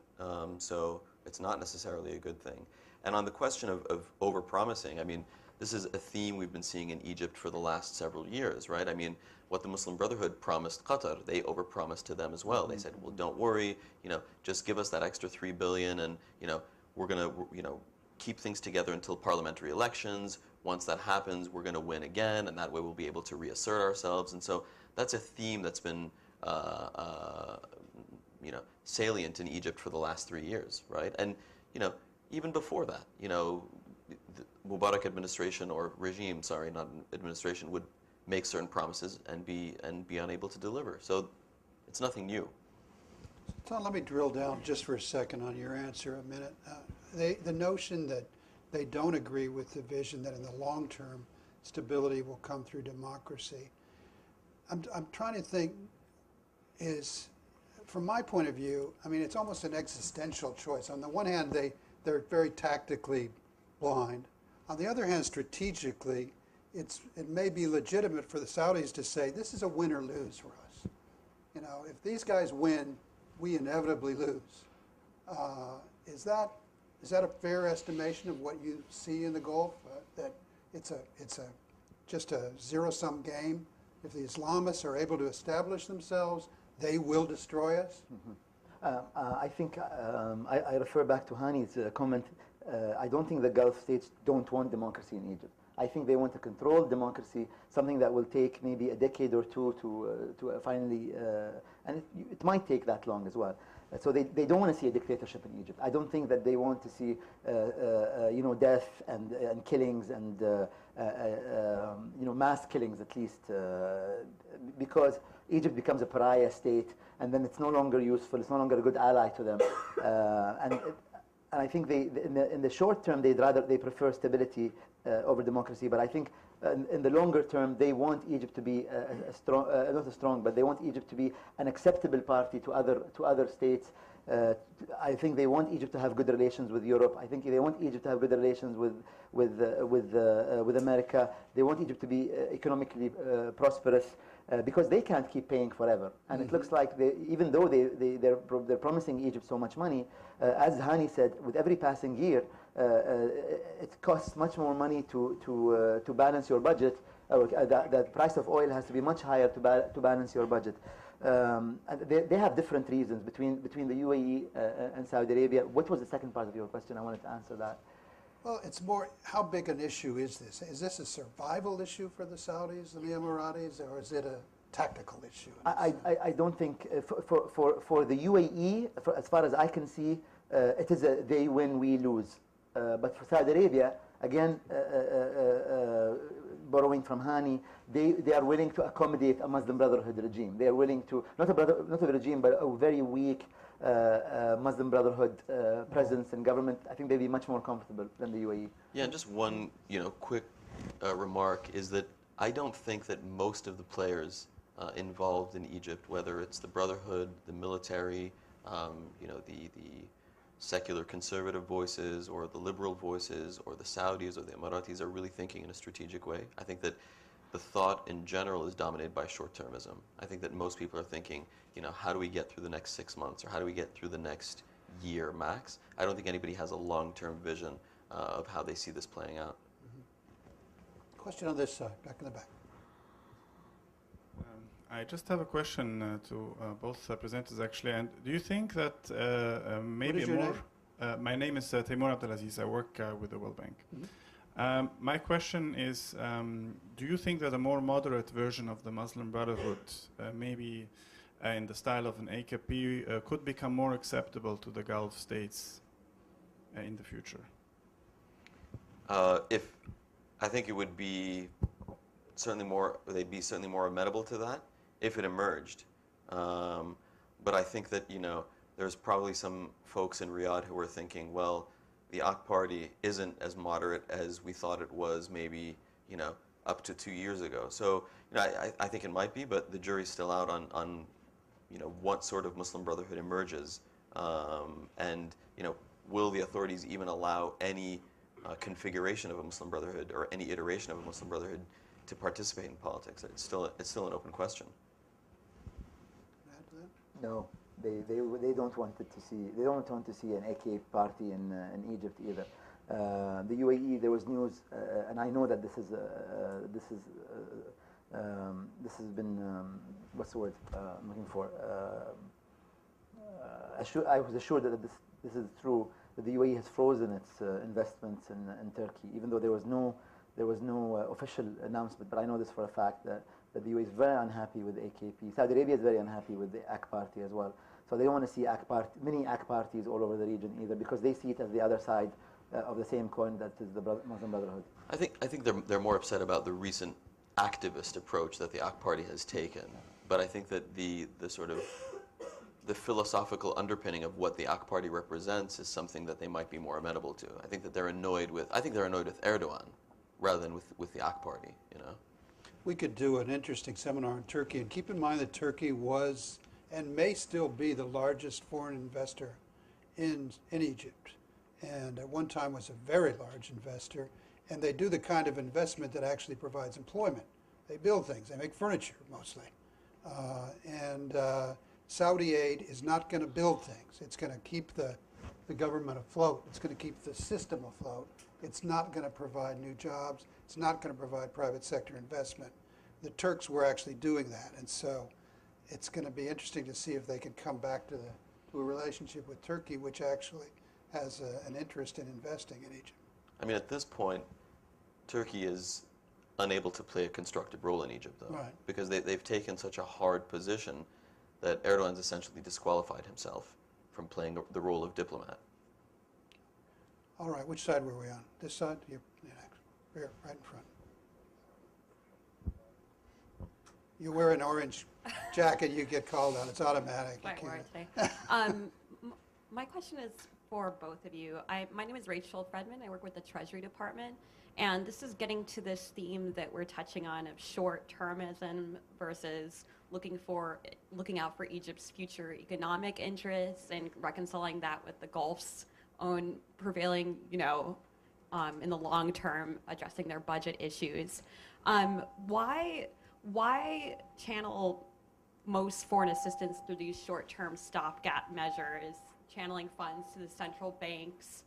So it's not necessarily a good thing. And on the question of overpromising, I mean, this is a theme we've been seeing in Egypt for the last several years, right? I mean, what the Muslim Brotherhood promised Qatar, they overpromised to them as well. They said, well, don't worry, just give us that extra $3 billion, and we're going to keep things together until parliamentary elections. Once that happens, we're going to win again, and that way we'll be able to reassert ourselves. And so that's a theme that's been salient in Egypt for the last 3 years, right? And even before that, the Mubarak administration or regime, sorry, not administration, would make certain promises and be unable to deliver. So it's nothing new. So let me drill down just for a second on your answer a minute. The notion that they don't agree with the vision that in the long term stability will come through democracy. I'm trying to think is, from my point of view, I mean, it's almost an existential choice. On the one hand, they're very tactically blind. On the other hand, strategically, it may be legitimate for the Saudis to say, this is a win or lose for us. You know, if these guys win, we inevitably lose. Is that a fair estimation of what you see in the Gulf? That it's just a zero-sum game? If the Islamists are able to establish themselves, they will destroy us? I think I refer back to Hani's comment. I don't think the Gulf states don't want democracy in Egypt. I think they want a controlled democracy, something that will take maybe a decade or two to finally, and it might take that long as well. So they don't want to see a dictatorship in Egypt. I don't think that they want to see, death and killings and mass killings at least, because Egypt becomes a pariah state, and then it's no longer useful. It's no longer a good ally to them, and I think in the short term they prefer stability over democracy. But I think in the longer term they want Egypt to be but they want Egypt to be an acceptable party to other states. I think they want Egypt to have good relations with Europe. I think they want Egypt to have good relations with America. They want Egypt to be economically prosperous. Because they can't keep paying forever, and it looks like even though they're promising Egypt so much money, as Hani said, with every passing year, it costs much more money to balance your budget. The price of oil has to be much higher to balance your budget. And they have different reasons between the UAE and Saudi Arabia. What was the second part of your question? I wanted to answer that. Well, it's more, how big an issue is this? Is this a survival issue for the Saudis and the Emiratis, or is it a tactical issue? I don't think, for the UAE, as far as I can see, it is a they win, we lose. But for Saudi Arabia, again, borrowing from Hani, they are willing to accommodate a Muslim Brotherhood regime. They are willing to, not a regime, but a very weak Muslim Brotherhood presence in government. I think they'd be much more comfortable than the UAE. Yeah, and just one quick remark is that I don't think that most of the players involved in Egypt, whether it's the Brotherhood, the military, the secular conservative voices, or the liberal voices, or the Saudis or the Emiratis, are really thinking in a strategic way. I think that the thought in general is dominated by short-termism. I think that most people are thinking, how do we get through the next 6 months, or how do we get through the next year max? I don't think anybody has a long-term vision of how they see this playing out. Question on this side, back in the back. I just have a question to both presenters, actually. And do you think that maybe What is your name? My name is Taimur Abdelaziz. I work with the World Bank. Mm-hmm. My question is, do you think that a more moderate version of the Muslim Brotherhood, maybe in the style of an AKP, could become more acceptable to the Gulf states in the future? I think it would be they'd be certainly more amenable to that if it emerged. But I think that, there's probably some folks in Riyadh who are thinking, well, the AK Party isn't as moderate as we thought it was maybe, up to 2 years ago. So, I think it might be, but the jury's still out on what sort of Muslim Brotherhood emerges. And, will the authorities even allow any configuration of a Muslim Brotherhood or any iteration of a Muslim Brotherhood to participate in politics? It's still an open question. Add to that? No, they don't want to see. They don't want to see an AK party in Egypt either. The UAE, there was news, and I know that this has been what's the word I'm looking for? I was assured that this is true. That the UAE has frozen its investments in Turkey, even though there was no official announcement. But I know this for a fact that the UAE is very unhappy with the AKP. Saudi Arabia is very unhappy with the AK party as well. So they don't want to see many AK parties all over the region either, because they see it as the other side of the same coin that is the Muslim Brotherhood. I think they're more upset about the recent activist approach that the AK Party has taken. But I think that the the philosophical underpinning of what the AK Party represents is something that they might be more amenable to. I think they're annoyed with Erdogan rather than with the AK Party, you know. We could do an interesting seminar on Turkey, and keep in mind that Turkey was and may still be the largest foreign investor in Egypt, and at one time was a very large investor, and they do the kind of investment that actually provides employment. They build things, they make furniture mostly, and Saudi aid is not going to build things. It's going to keep the government afloat. It's going to keep the system afloat. It's not going to provide new jobs. It's not going to provide private sector investment. The Turks were actually doing that, and so it's going to be interesting to see if they can come back to a relationship with Turkey, which actually has an interest in investing in Egypt. I mean, at this point, Turkey is unable to play a constructive role in Egypt, though, Right. because they've taken such a hard position that Erdogan's essentially disqualified himself from playing the role of diplomat. All right, which side were we on? This side? You're next. Here, right in front. You wear an orange jacket, you get called on. It's automatic. You Quite can't- today. My question is for both of you. My name is Rachel Fredman. I work with the Treasury Department. And this is getting to this theme that we're touching on of short-termism versus looking out for Egypt's future economic interests and reconciling that with the Gulf's own prevailing, in the long term, addressing their budget issues. Why channel most foreign assistance through these short-term stopgap measures, channeling funds to the central banks,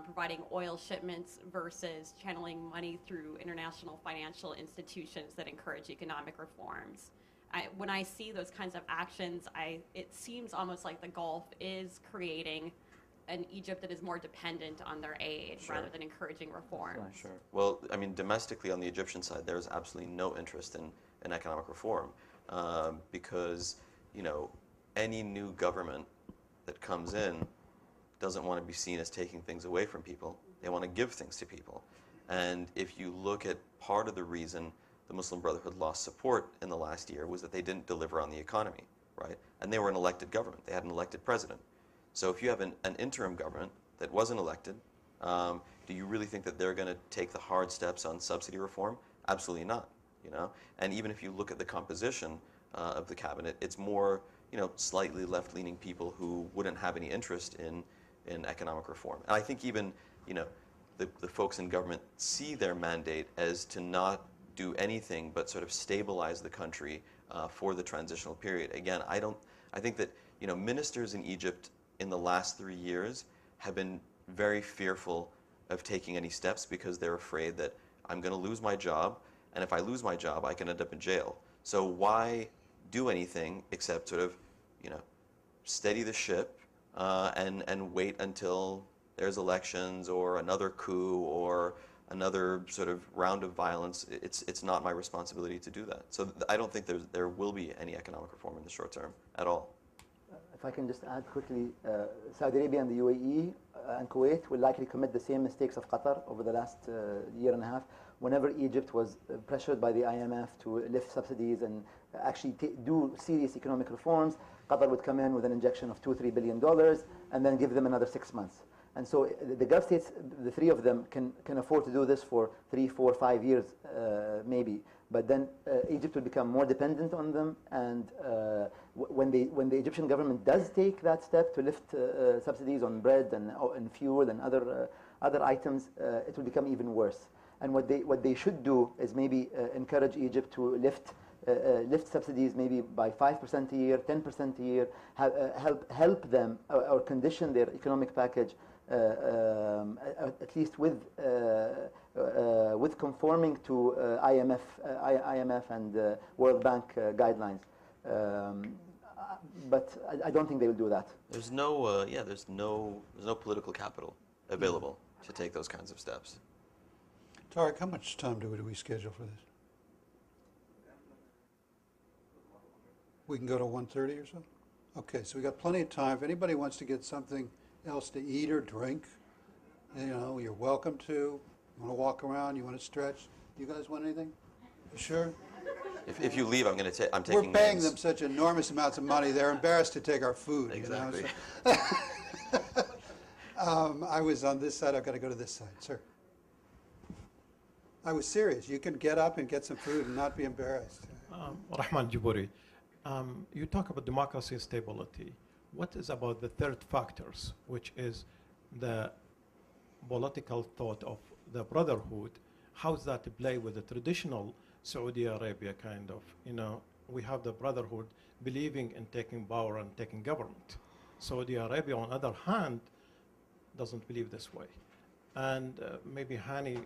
providing oil shipments versus channeling money through international financial institutions that encourage economic reforms? When I see those kinds of actions, it seems almost like the Gulf is creating an Egypt that is more dependent on their aid rather than encouraging reforms. Sure. Well, I mean, domestically on the Egyptian side, there's absolutely no interest in economic reform because, any new government that comes in doesn't want to be seen as taking things away from people. They want to give things to people. And if you look at part of the reason the Muslim Brotherhood lost support in the last year was that they didn't deliver on the economy, right? And they were an elected government. They had an elected president. So if you have an interim government that wasn't elected, do you really think that they're going to take the hard steps on subsidy reform? Absolutely not, And even if you look at the composition of the cabinet, it's more, slightly left-leaning people who wouldn't have any interest in economic reform. And I think even, the folks in government see their mandate as to not do anything but sort of stabilize the country for the transitional period. Again, I think that, ministers in Egypt in the last 3 years have been very fearful of taking any steps because they're afraid that I'm going to lose my job, and if I lose my job, I can end up in jail. So why do anything except sort of, steady the ship and wait until there's elections or another coup or another sort of round of violence? It's not my responsibility to do that. So I don't think there will be any economic reform in the short term at all. If I can just add quickly, Saudi Arabia and the UAE and Kuwait will likely commit the same mistakes of Qatar over the last year and a half. Whenever Egypt was pressured by the IMF to lift subsidies and actually do serious economic reforms, Qatar would come in with an injection of $2-3 billion and then give them another 6 months. And so the Gulf states, the three of them, can afford to do this for 3, 4, 5 years maybe. But then Egypt will become more dependent on them, and when the Egyptian government does take that step to lift subsidies on bread and fuel and other items, it will become even worse. And what they should do is maybe encourage Egypt to lift subsidies maybe by 5% a year, 10% a year, help them or condition their economic package at least with conforming to IMF and World Bank guidelines. But I don't think they will do that. There's no political capital available to take those kinds of steps. Tariq, how much time do we schedule for this? We can go to 1:30 or so? Okay, so we got plenty of time. If anybody wants to get something else to eat or drink, you're welcome to. You want to walk around, you want to stretch. You guys want anything? You sure? If you leave, I'm We're taking paying names. them such enormous amounts of money, they're embarrassed to take our food, you know? Exactly. I was on this side, I've got to go to this side, sir. I was serious. You can get up and get some food and not be embarrassed. Rahman Jiburi, you talk about democracy and stability. What is about the third factors, which is the political thought of the brotherhood? How does that play with the traditional Saudi Arabia kind of, we have the brotherhood believing in taking power and taking government. Saudi Arabia, on the other hand, doesn't believe this way. And maybe Hani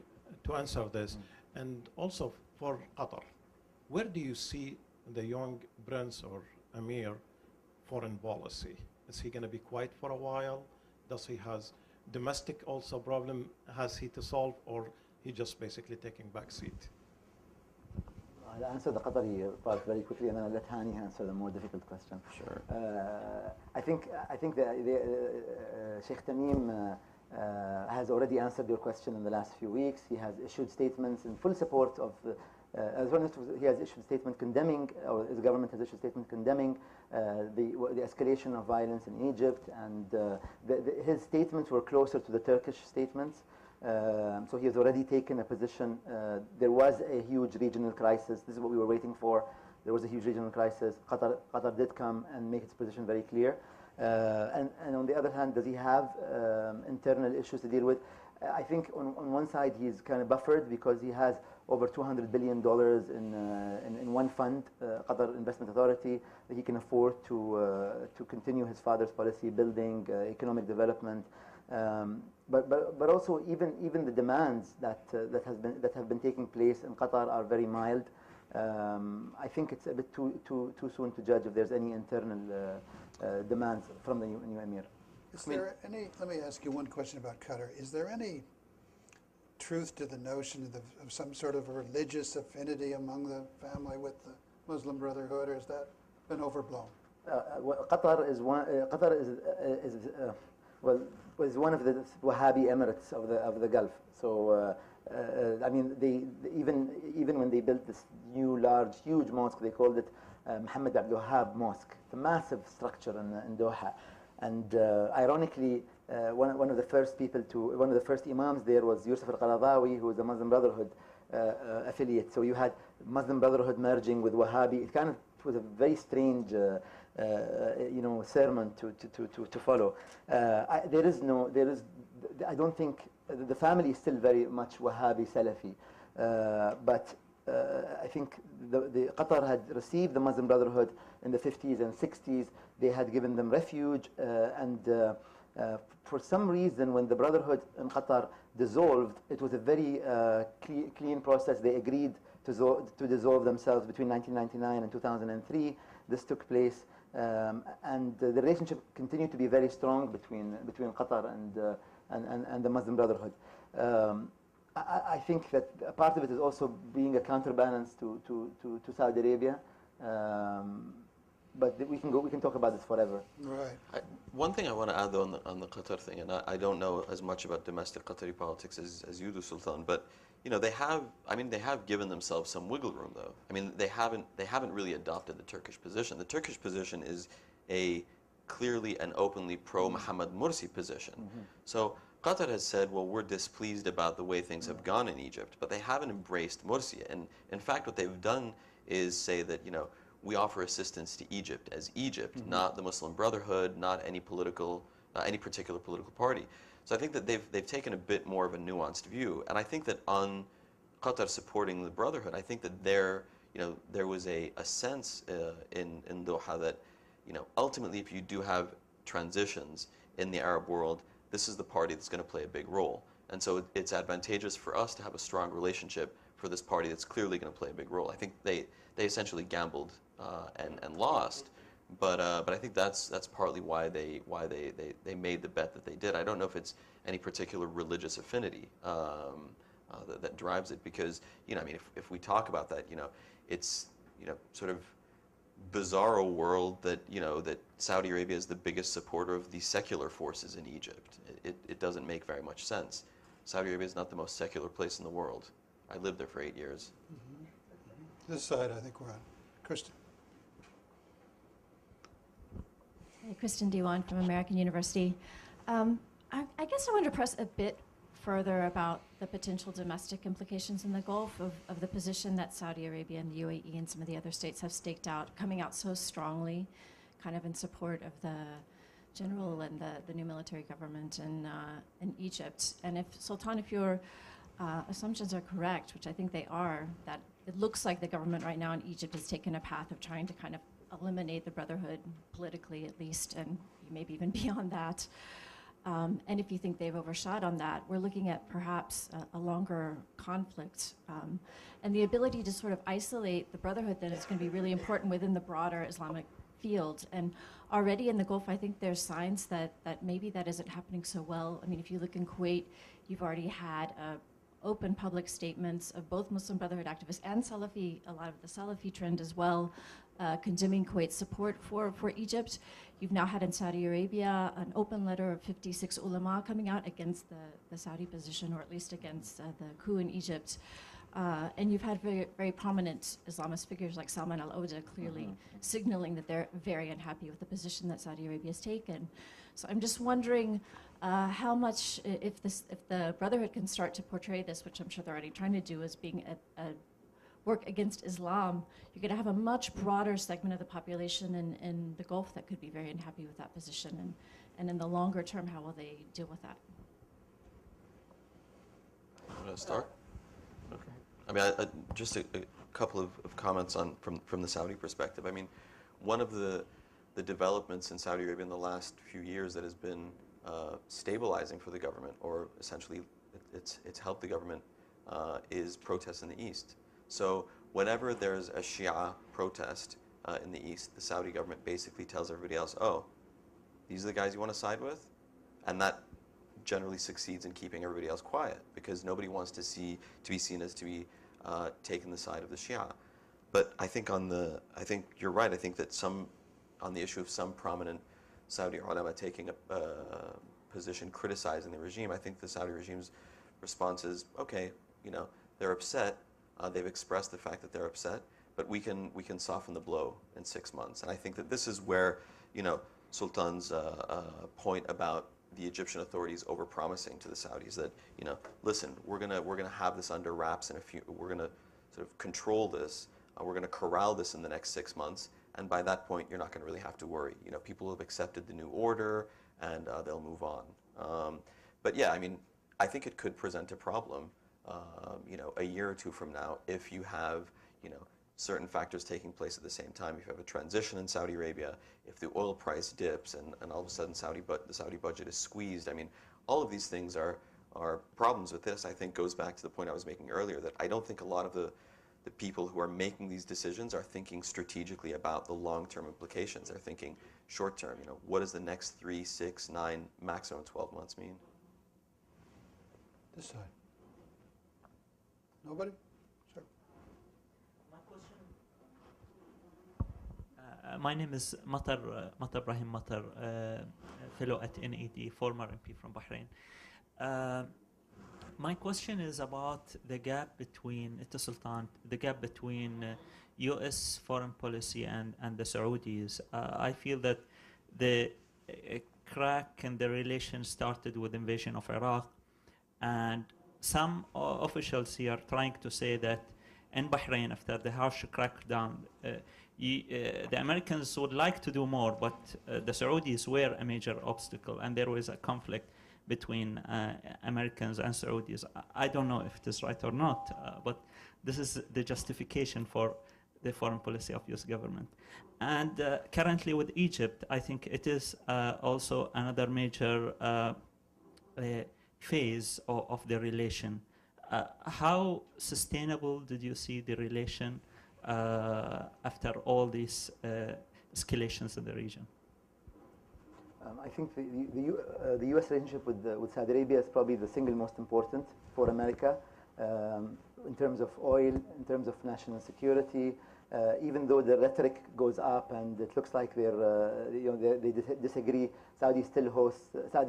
to answer this, and also for Qatar, where do you see the young prince or emir foreign policy? Is he going to be quiet for a while? Does he has domestic also problem has he to solve, or he just basically taking back seat? I'll answer the Qatari part very quickly, and then I'll let Hani answer the more difficult question. Sure. I think Sheikh Tamim has already answered your question in the last few weeks. He has issued statements in full support of, as well as he has issued a statement condemning, or his government has issued a statement condemning the escalation of violence in Egypt, and his statements were closer to the Turkish statements. So he has already taken a position. There was a huge regional crisis. This is what we were waiting for. There was a huge regional crisis. Qatar did come and make its position very clear. And on the other hand, does he have internal issues to deal with? I think on one side he's kind of buffered because he has over $200 billion in one fund, Qatar Investment Authority, that he can afford to continue his father's policy, building economic development. But also even the demands that have been taking place in Qatar are very mild. I think it's a bit too soon to judge if there's any internal demands from the new emir. Is there any, let me ask you one question about Qatar. Is there any truth to the notion of some sort of a religious affinity among the family with the Muslim Brotherhood, or has that been overblown? Qatar is one of the Wahhabi Emirates of the Gulf. So I mean, even when they built this new huge mosque, they called it Mohammed Abdul Wahhab Mosque. It's a massive structure in Doha, and ironically, one of the first imams there was Yusuf al-Qaradawi, who was a Muslim Brotherhood affiliate. So you had Muslim Brotherhood merging with Wahhabi. It was a very strange sermon to follow. I don't think the family is still very much Wahhabi Salafi, but I think the Qatar had received the Muslim Brotherhood in the 50s and 60s. They had given them refuge, and for some reason, when the Brotherhood in Qatar dissolved, it was a very clean process. They agreed to dissolve themselves between 1999 and 2003. This took place, and the relationship continued to be very strong between Qatar and the Muslim Brotherhood. I think that part of it is also being a counterbalance to Saudi Arabia, but we can talk about this forever. Right. One thing I want to add though on the Qatar thing, and I don't know as much about domestic Qatari politics as you do, Sultan, but they have given themselves some wiggle room though. I mean, they haven't really adopted the Turkish position. The Turkish position is a clearly and openly pro-Mohammed Morsi position. Mm-hmm. So Qatar has said, well, we're displeased about the way things have gone in Egypt, but they haven't embraced Morsi. And in fact, what they've done is say that, we offer assistance to Egypt as Egypt, mm-hmm. not the Muslim Brotherhood, not any particular political party. So I think that they've taken a bit more of a nuanced view. And I think that on Qatar supporting the Brotherhood, I think that there was a sense in Doha that, ultimately if you do have transitions in the Arab world, this is the party that's going to play a big role. And so it's advantageous for us to have a strong relationship for this party that's clearly going to play a big role. I think they essentially gambled and lost, but I think that's partly why they made the bet that they did. I don't know if it's any particular religious affinity that drives it, because if we talk about that, it's sort of bizarro world that that Saudi Arabia is the biggest supporter of the secular forces in Egypt. It doesn't make very much sense. Saudi Arabia is not the most secular place in the world. I lived there for 8 years. Mm-hmm. This side, I think we're on. Kristen. Hey, Kristen Diwan from American University. I guess I want to press a bit further about the potential domestic implications in the Gulf of the position that Saudi Arabia and the UAE and some of the other states have staked out, coming out so strongly, kind of in support of the general and the new military government in Egypt. And if, Sultan, if your assumptions are correct, which I think they are, that it looks like the government right now in Egypt has taken a path of trying to kind of eliminate the Brotherhood, politically at least, and maybe even beyond that. And if you think they've overshot on that, we're looking at perhaps a longer conflict. And the ability to sort of isolate the Brotherhood then is going to be really important within the broader Islamic field. And already in the Gulf, I think there's signs that maybe that isn't happening so well. I mean, if you look in Kuwait, you've already had open public statements of both Muslim Brotherhood activists and Salafi, a lot of the Salafi trend as well, condemning Kuwait's support for Egypt. You've now had in Saudi Arabia an open letter of 56 ulama coming out against the Saudi position, or at least against the coup in Egypt. And you've had very, very prominent Islamist figures like Salman al-Oda clearly signaling that they're very unhappy with the position that Saudi Arabia has taken. So I'm just wondering how much, if the Brotherhood can start to portray this, which I'm sure they're already trying to do, as being a work against Islam, you're going to have a much broader segment of the population in the Gulf that could be very unhappy with that position. And in the longer term, how will they deal with that? I'm going to start. Okay. I mean, just a couple of comments from the Saudi perspective. I mean, one of the developments in Saudi Arabia in the last few years that has been stabilizing for the government, or essentially it's helped the government, is protests in the east. So whenever there's a Shia protest in the east, the Saudi government basically tells everybody else, oh, these are the guys you want to side with? And that generally succeeds in keeping everybody else quiet, because nobody wants to be seen as taking the side of the Shia. But I think you're right. I think that on the issue of some prominent Saudi ulama taking a position criticizing the regime, I think the Saudi regime's response is, okay, they're upset. They've expressed the fact that they're upset, but we can soften the blow in 6 months. And I think that this is where, Sultan's point about the Egyptian authorities over-promising to the Saudis that, listen, we're gonna have this under wraps, and we're gonna sort of control this. We're gonna corral this in the next 6 months, and by that point, you're not gonna really have to worry. People have accepted the new order, and they'll move on. But yeah, I mean, I think it could present a problem. A year or two from now, if you have, certain factors taking place at the same time, if you have a transition in Saudi Arabia, if the oil price dips and all of a sudden the Saudi budget is squeezed, I mean, all of these things are problems with this. I think goes back to the point I was making earlier, that I don't think a lot of the people who are making these decisions are thinking strategically about the long-term implications. They're thinking short-term, what does the next 3, 6, 9, maximum 12 months mean? This side. Nobody? Sure. My name is Matar Ibrahim Matar, fellow at NED, former MP from Bahrain. My question is about the gap between U.S. foreign policy and the Saudis. I feel that the crack in the relation started with invasion of Iraq, and some officials here are trying to say that in Bahrain, after the harsh crackdown, the Americans would like to do more, but the Saudis were a major obstacle, and there was a conflict between Americans and Saudis. I don't know if it is right or not, but this is the justification for the foreign policy of U.S. government. And currently with Egypt, I think it is also another major phase of the relation. How sustainable did you see the relation after all these escalations in the region? I think the U.S. relationship with Saudi Arabia is probably the single most important for America in terms of oil, in terms of national security. Even though the rhetoric goes up and it looks like they disagree, Saudi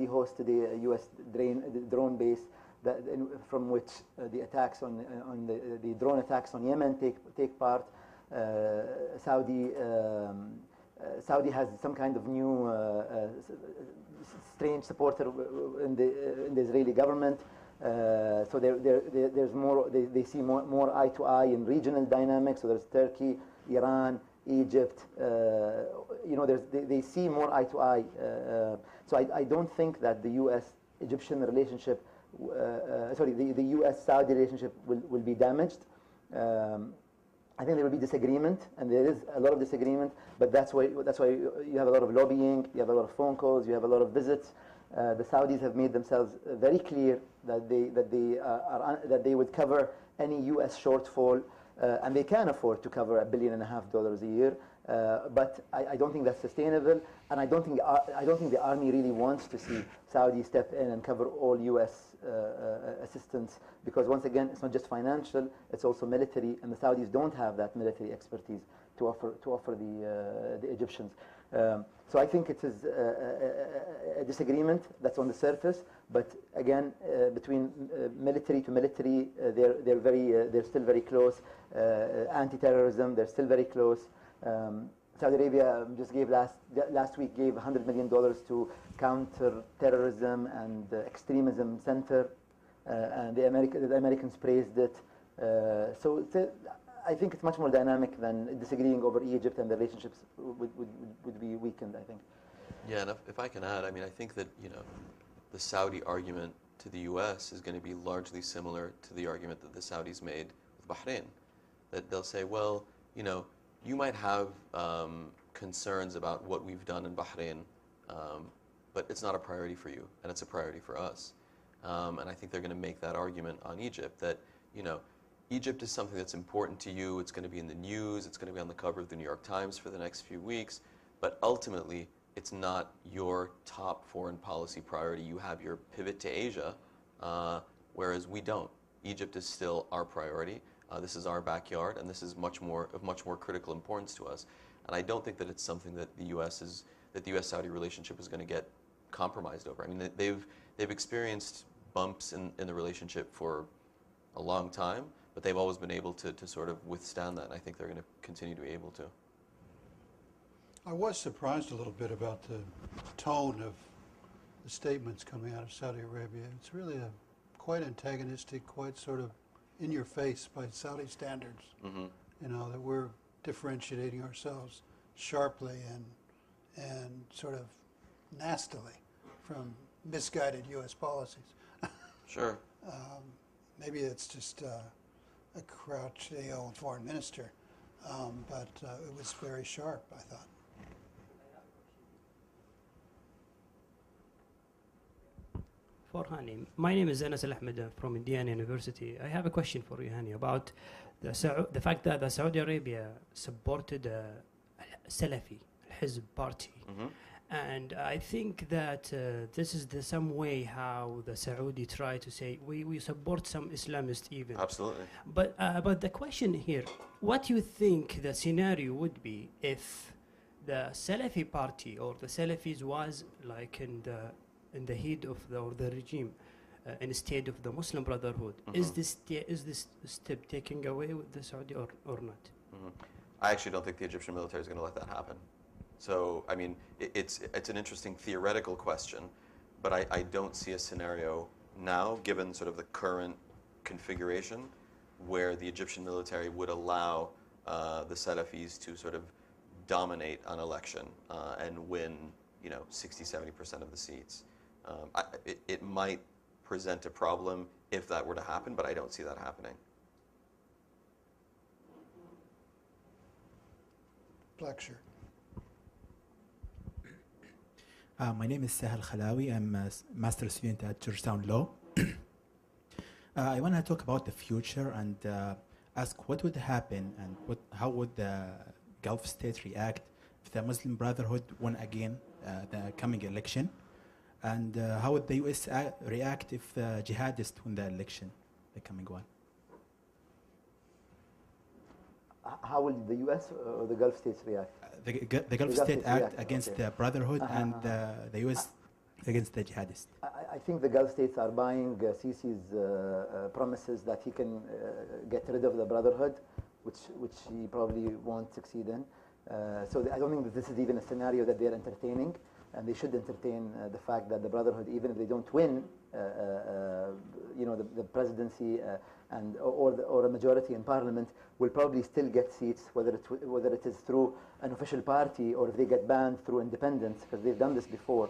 hosts the U.S. drone base. from which the attacks on the drone attacks on Yemen take part. Saudi has some kind of new strange supporter in the Israeli government. So there's more. They see more eye to eye in regional dynamics. So there's Turkey, Iran, Egypt. They see more eye to eye. So I don't think that the U.S.-Egyptian relationship, the U.S.-Saudi relationship will be damaged. I think there will be disagreement, and there is a lot of disagreement. But that's why you have a lot of lobbying, you have a lot of phone calls, you have a lot of visits. The Saudis have made themselves very clear that they would cover any U.S. shortfall, and they can afford to cover $1.5 billion a year. But I don't think that's sustainable, and I don't think the army really wants to see Saudi step in and cover all U.S. Assistance, because once again, it's not just financial; it's also military, and the Saudis don't have that military expertise to offer the Egyptians. So I think it is a disagreement that's on the surface, but again, between military to military, they're still very close. Anti-terrorism, they're still very close. Saudi Arabia just gave last week gave $100 million to counter-terrorism and extremism center, and the Americans praised it. So I think it's much more dynamic than disagreeing over Egypt, and the relationships would be weakened, I think. Yeah, and if I can add, I mean, I think that, the Saudi argument to the U.S. is going to be largely similar to the argument that the Saudis made with Bahrain. That they'll say, well, you might have concerns about what we've done in Bahrain, but it's not a priority for you, and it's a priority for us. And I think they're going to make that argument on Egypt, that, Egypt is something that's important to you. It's going to be in the news. It's going to be on the cover of the New York Times for the next few weeks. But ultimately, it's not your top foreign policy priority. You have your pivot to Asia, whereas we don't. Egypt is still our priority. This is our backyard, and this is of much more critical importance to us. And I don't think that it's something that the U.S.-Saudi relationship is going to get compromised over. I mean, they've experienced bumps in the relationship for a long time, but they've always been able to sort of withstand that, and I think they're going to continue to be able to. I was surprised a little bit about the tone of the statements coming out of Saudi Arabia. It's really quite antagonistic, quite sort of in your face by Saudi standards. Mm-hmm. That we're differentiating ourselves sharply and sort of nastily from misguided U.S. policies. Sure. Maybe it's just a crouching old foreign minister, but it was very sharp, I thought. For Hani, my name is Anas Al-Ahmed from Indiana University. I have a question for you, Hani, about the fact that Saudi Arabia supported Salafi, Hizb party. Mm-hmm. And I think that this is some way how the Saudi try to say, we support some Islamists even. Absolutely. But the question here, what do you think the scenario would be if the Salafi party or the Salafis was like in the head of the regime instead of the Muslim Brotherhood? Mm-hmm. Is this step taken away with the Saudi or not? Mm-hmm. I actually don't think the Egyptian military is going to let that happen. So, I mean, it's an interesting theoretical question, but I don't see a scenario now, given sort of the current configuration, where the Egyptian military would allow the Salafis to sort of dominate an election and win, 60-70% of the seats. It might present a problem if that were to happen, but I don't see that happening. Black shirt. My name is Sahel Khalawi. I'm a master's student at Georgetown Law. I want to talk about the future and ask what would happen and how would the Gulf states react if the Muslim Brotherhood won again the coming election, and how would the U.S. react if the jihadists win the election, the coming one? How will the U.S. or the Gulf states react? The Gulf states act against the Brotherhood and the U.S. against the jihadists. I think the Gulf states are buying Sisi's promises that he can get rid of the Brotherhood, which he probably won't succeed in. So I don't think that this is even a scenario that they're entertaining, and they should entertain the fact that the Brotherhood, even if they don't win, the presidency or a majority in parliament, will probably still get seats, whether it is through an official party or if they get banned through independence, because they've done this before.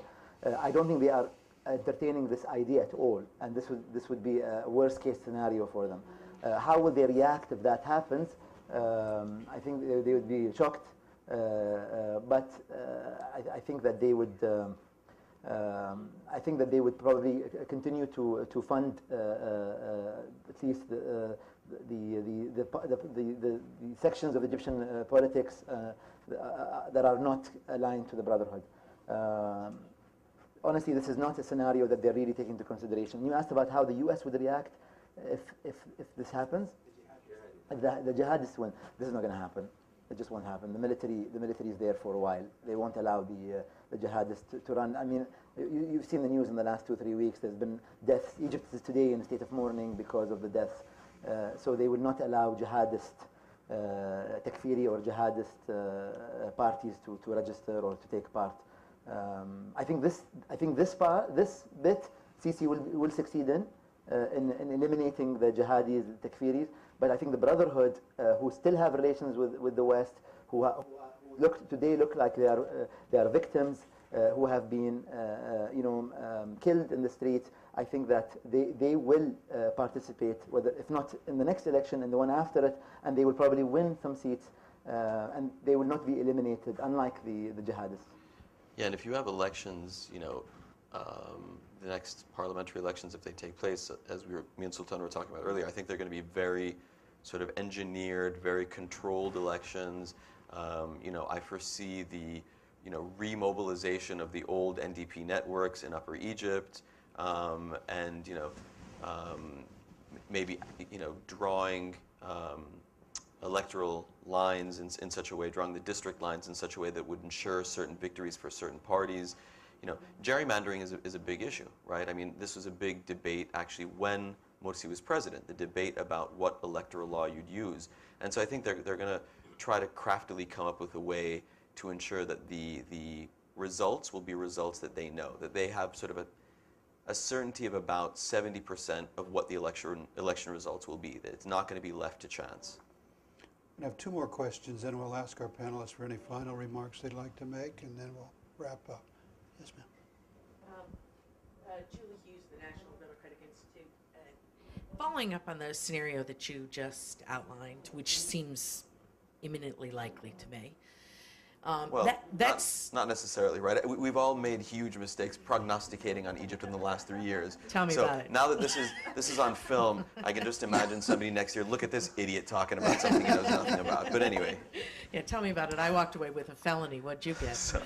I don't think they are entertaining this idea at all, and this would be a worst case scenario for them. How would they react if that happens? I think they would be shocked, but I think that they would. I think that they would probably continue to fund at least the sections of Egyptian politics that are not aligned to the Brotherhood. Honestly, this is not a scenario that they're really taking into consideration. You asked about how the U.S. would react if this happens. The jihadists win. This is not going to happen. It just won't happen. The military is there for a while. They won't allow the jihadists to run. I mean, you've seen the news in the last 2-3 weeks. There's been deaths. Egypt is today in a state of mourning because of the deaths. So they would not allow jihadist takfiri or jihadist parties to register or to take part. I think this bit Sisi will succeed in eliminating the jihadis, the takfiris. But I think the Brotherhood, who still have relations with the West, who today look like they are victims, who have been killed in the streets. I think that they will participate, whether if not in the next election, in the one after it, and they will probably win some seats, and they will not be eliminated, unlike the jihadists. Yeah, and if you have elections, the next parliamentary elections, if they take place, as me and Sultan were talking about earlier, I think they're going to be very sort of engineered, very controlled elections. I foresee the remobilization of the old NDP networks in Upper Egypt, and maybe drawing electoral lines in such a way, drawing the district lines in such a way that would ensure certain victories for certain parties. Gerrymandering is a big issue, right? I mean, this was a big debate actually when Morsi was president, the debate about what electoral law you'd use. And so I think they're going to try to craftily come up with a way to ensure that the results will be results that they know, that they have sort of a certainty of about 70% of what the election results will be, that it's not going to be left to chance. I have 2 more questions, then we'll ask our panelists for any final remarks they'd like to make, and then we'll wrap up. Yes, ma'am. Julie Hughes, the National Democratic Institute. Following up on the scenario that you just outlined, which seems imminently likely to me. That's not necessarily, right? We've all made huge mistakes prognosticating on Egypt in the last 3 years. Tell me about it. So now that this is on film, I can just imagine somebody next year, look at this idiot talking about something he knows nothing about. But anyway. Yeah, tell me about it. I walked away with a felony. What'd you get? So.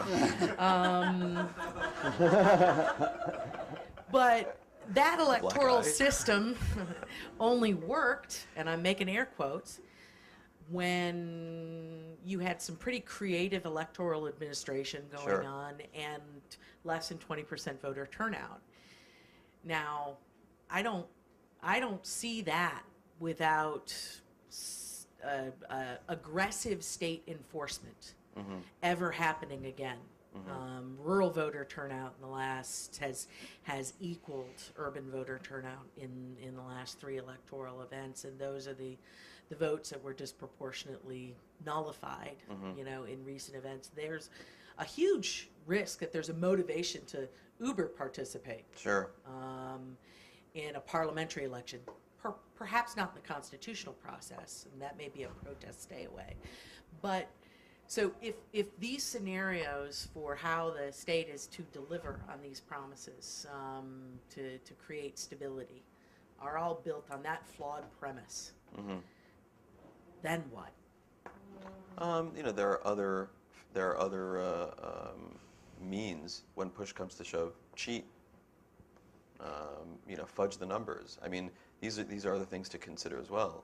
But that electoral system only worked, and I'm making air quotes, when you had some pretty creative electoral administration going on and less than 20% voter turnout. Now, I don't see that without aggressive state enforcement ever happening again. Rural voter turnout in the last has equaled urban voter turnout in the last 3 electoral events, and those are the votes that were disproportionately nullified, in recent events. There's a huge risk that there's a motivation to uber participate. Sure. In a parliamentary election, perhaps not in the constitutional process, and that may be a protest stay away. But so if these scenarios for how the state is to deliver on these promises to create stability are all built on that flawed premise, then what? There are other means when push comes to shove. Cheat. Fudge the numbers. I mean, these are other things to consider as well.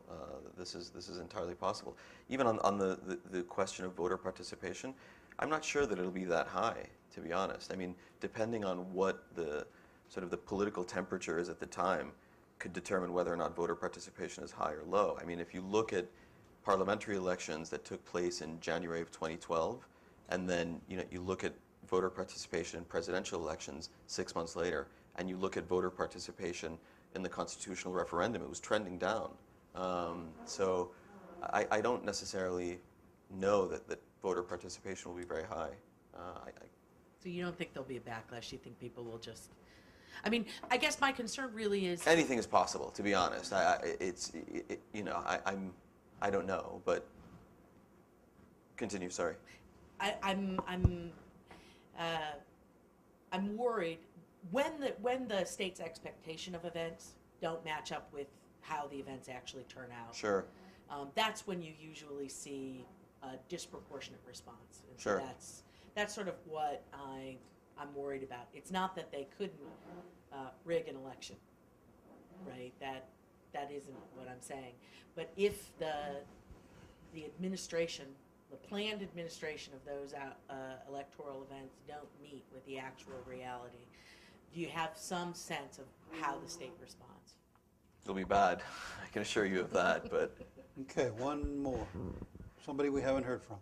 This is entirely possible. Even on the question of voter participation, I'm not sure that it'll be that high, to be honest. I mean, depending on what the sort of the political temperature is at the time could determine whether or not voter participation is high or low. I mean, if you look at parliamentary elections that took place in January of 2012, and then you look at voter participation in presidential elections 6 months later, and you look at voter participation in the constitutional referendum, it was trending down. So I don't necessarily know that voter participation will be very high. So you don't think there'll be a backlash? You think people will just... I mean, I guess my concern really is... Anything is possible, to be honest. I don't know, but continue. Sorry. I'm worried when the state's expectation of events don't match up with how the events actually turn out. Sure. That's when you usually see a disproportionate response. And sure. So that's sort of what I'm worried about. It's not that they couldn't rig an election, right? That isn't what I'm saying. But if the administration, the planned administration of those electoral events don't meet with the actual reality, do you have some sense of how the state responds? It'll be bad. I can assure you of that. But okay, one more. Somebody we haven't heard from.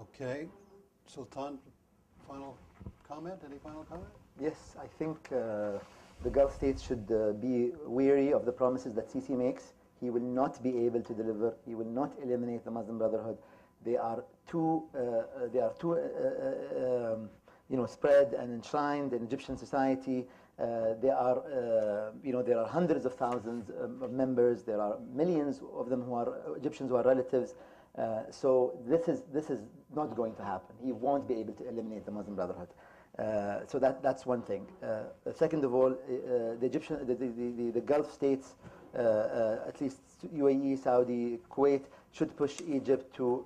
Okay, Sultan, final comment? Any final comment? Yes, I think the Gulf states should be wary of the promises that Sisi makes. He will not be able to deliver. He will not eliminate the Muslim Brotherhood. They are too spread and enshrined in Egyptian society. There are hundreds of thousands of members. There are millions of them who are Egyptians who are relatives. So this is not going to happen. He won't be able to eliminate the Muslim Brotherhood. So that's one thing. Second of all, the Gulf states, at least UAE, Saudi, Kuwait, should push Egypt to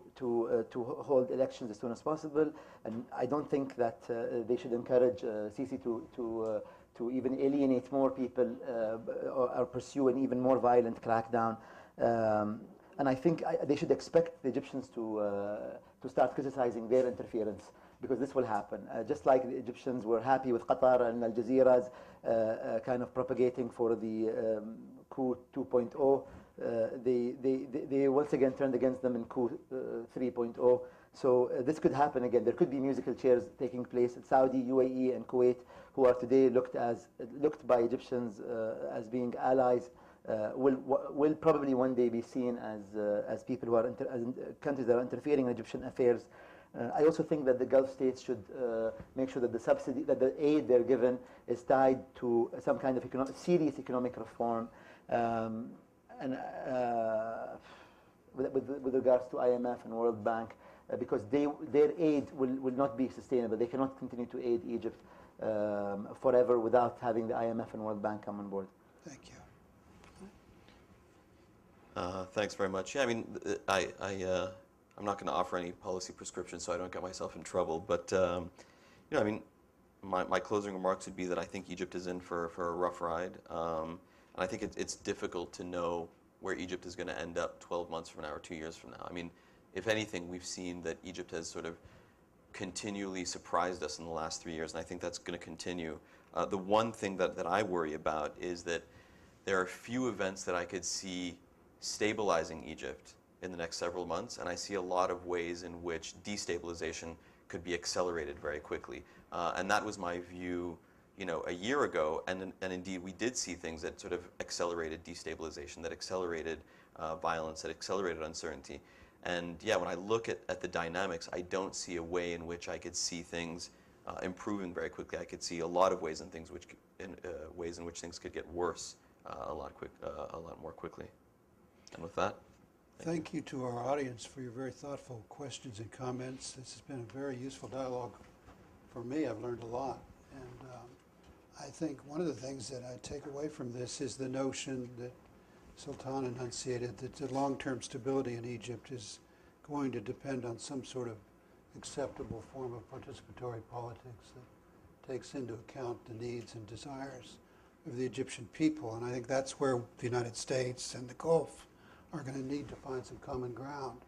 hold elections as soon as possible. And I don't think that they should encourage Sisi to even alienate more people or pursue an even more violent crackdown. And I think they should expect the Egyptians to start criticizing their interference, because this will happen. Just like the Egyptians were happy with Qatar and Al Jazeera's kind of propagating for the coup 2.0, they once again turned against them in coup 3.0. So this could happen again. There could be musical chairs taking place in Saudi, UAE, and Kuwait, who are today looked by Egyptians as being allies. Will probably one day be seen as people who are as countries that are interfering in Egyptian affairs. I also think that the Gulf states should make sure that the aid they're given is tied to some kind of serious economic reform, and with regards to IMF and World Bank, because their aid will not be sustainable. They cannot continue to aid Egypt forever without having the IMF and World Bank come on board. Thank you. Thanks very much. Yeah, I mean, I'm not going to offer any policy prescriptions so I don't get myself in trouble. But, I mean, my closing remarks would be that I think Egypt is in for a rough ride. And I think it's difficult to know where Egypt is going to end up 12 months from now or 2 years from now. I mean, if anything, we've seen that Egypt has sort of continually surprised us in the last 3 years, and I think that's going to continue. The one thing that I worry about is that there are few events that I could see stabilizing Egypt in the next several months, and I see a lot of ways in which destabilization could be accelerated very quickly. And that was my view, a year ago, and indeed we did see things that sort of accelerated destabilization, that accelerated violence, that accelerated uncertainty. And yeah, when I look at the dynamics, I don't see a way in which I could see things improving very quickly. I could see a lot of ways in which things could get worse a lot more quickly. And with that, thank you to our audience for your very thoughtful questions and comments. This has been a very useful dialogue for me. I've learned a lot. And I think one of the things that I take away from this is the notion that Sultan enunciated, that the long-term stability in Egypt is going to depend on some sort of acceptable form of participatory politics that takes into account the needs and desires of the Egyptian people. And I think that's where the United States and the Gulf are going to need to find some common ground,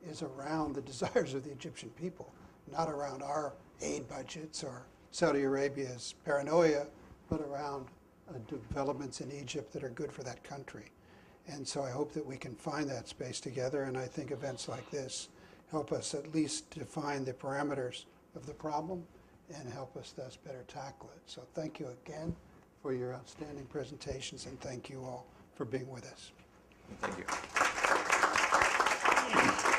is around the desires of the Egyptian people, not around our aid budgets or Saudi Arabia's paranoia, but around developments in Egypt that are good for that country. And so I hope that we can find that space together, and I think events like this help us at least define the parameters of the problem and help us thus better tackle it. So thank you again for your outstanding presentations, and thank you all for being with us. Thank you.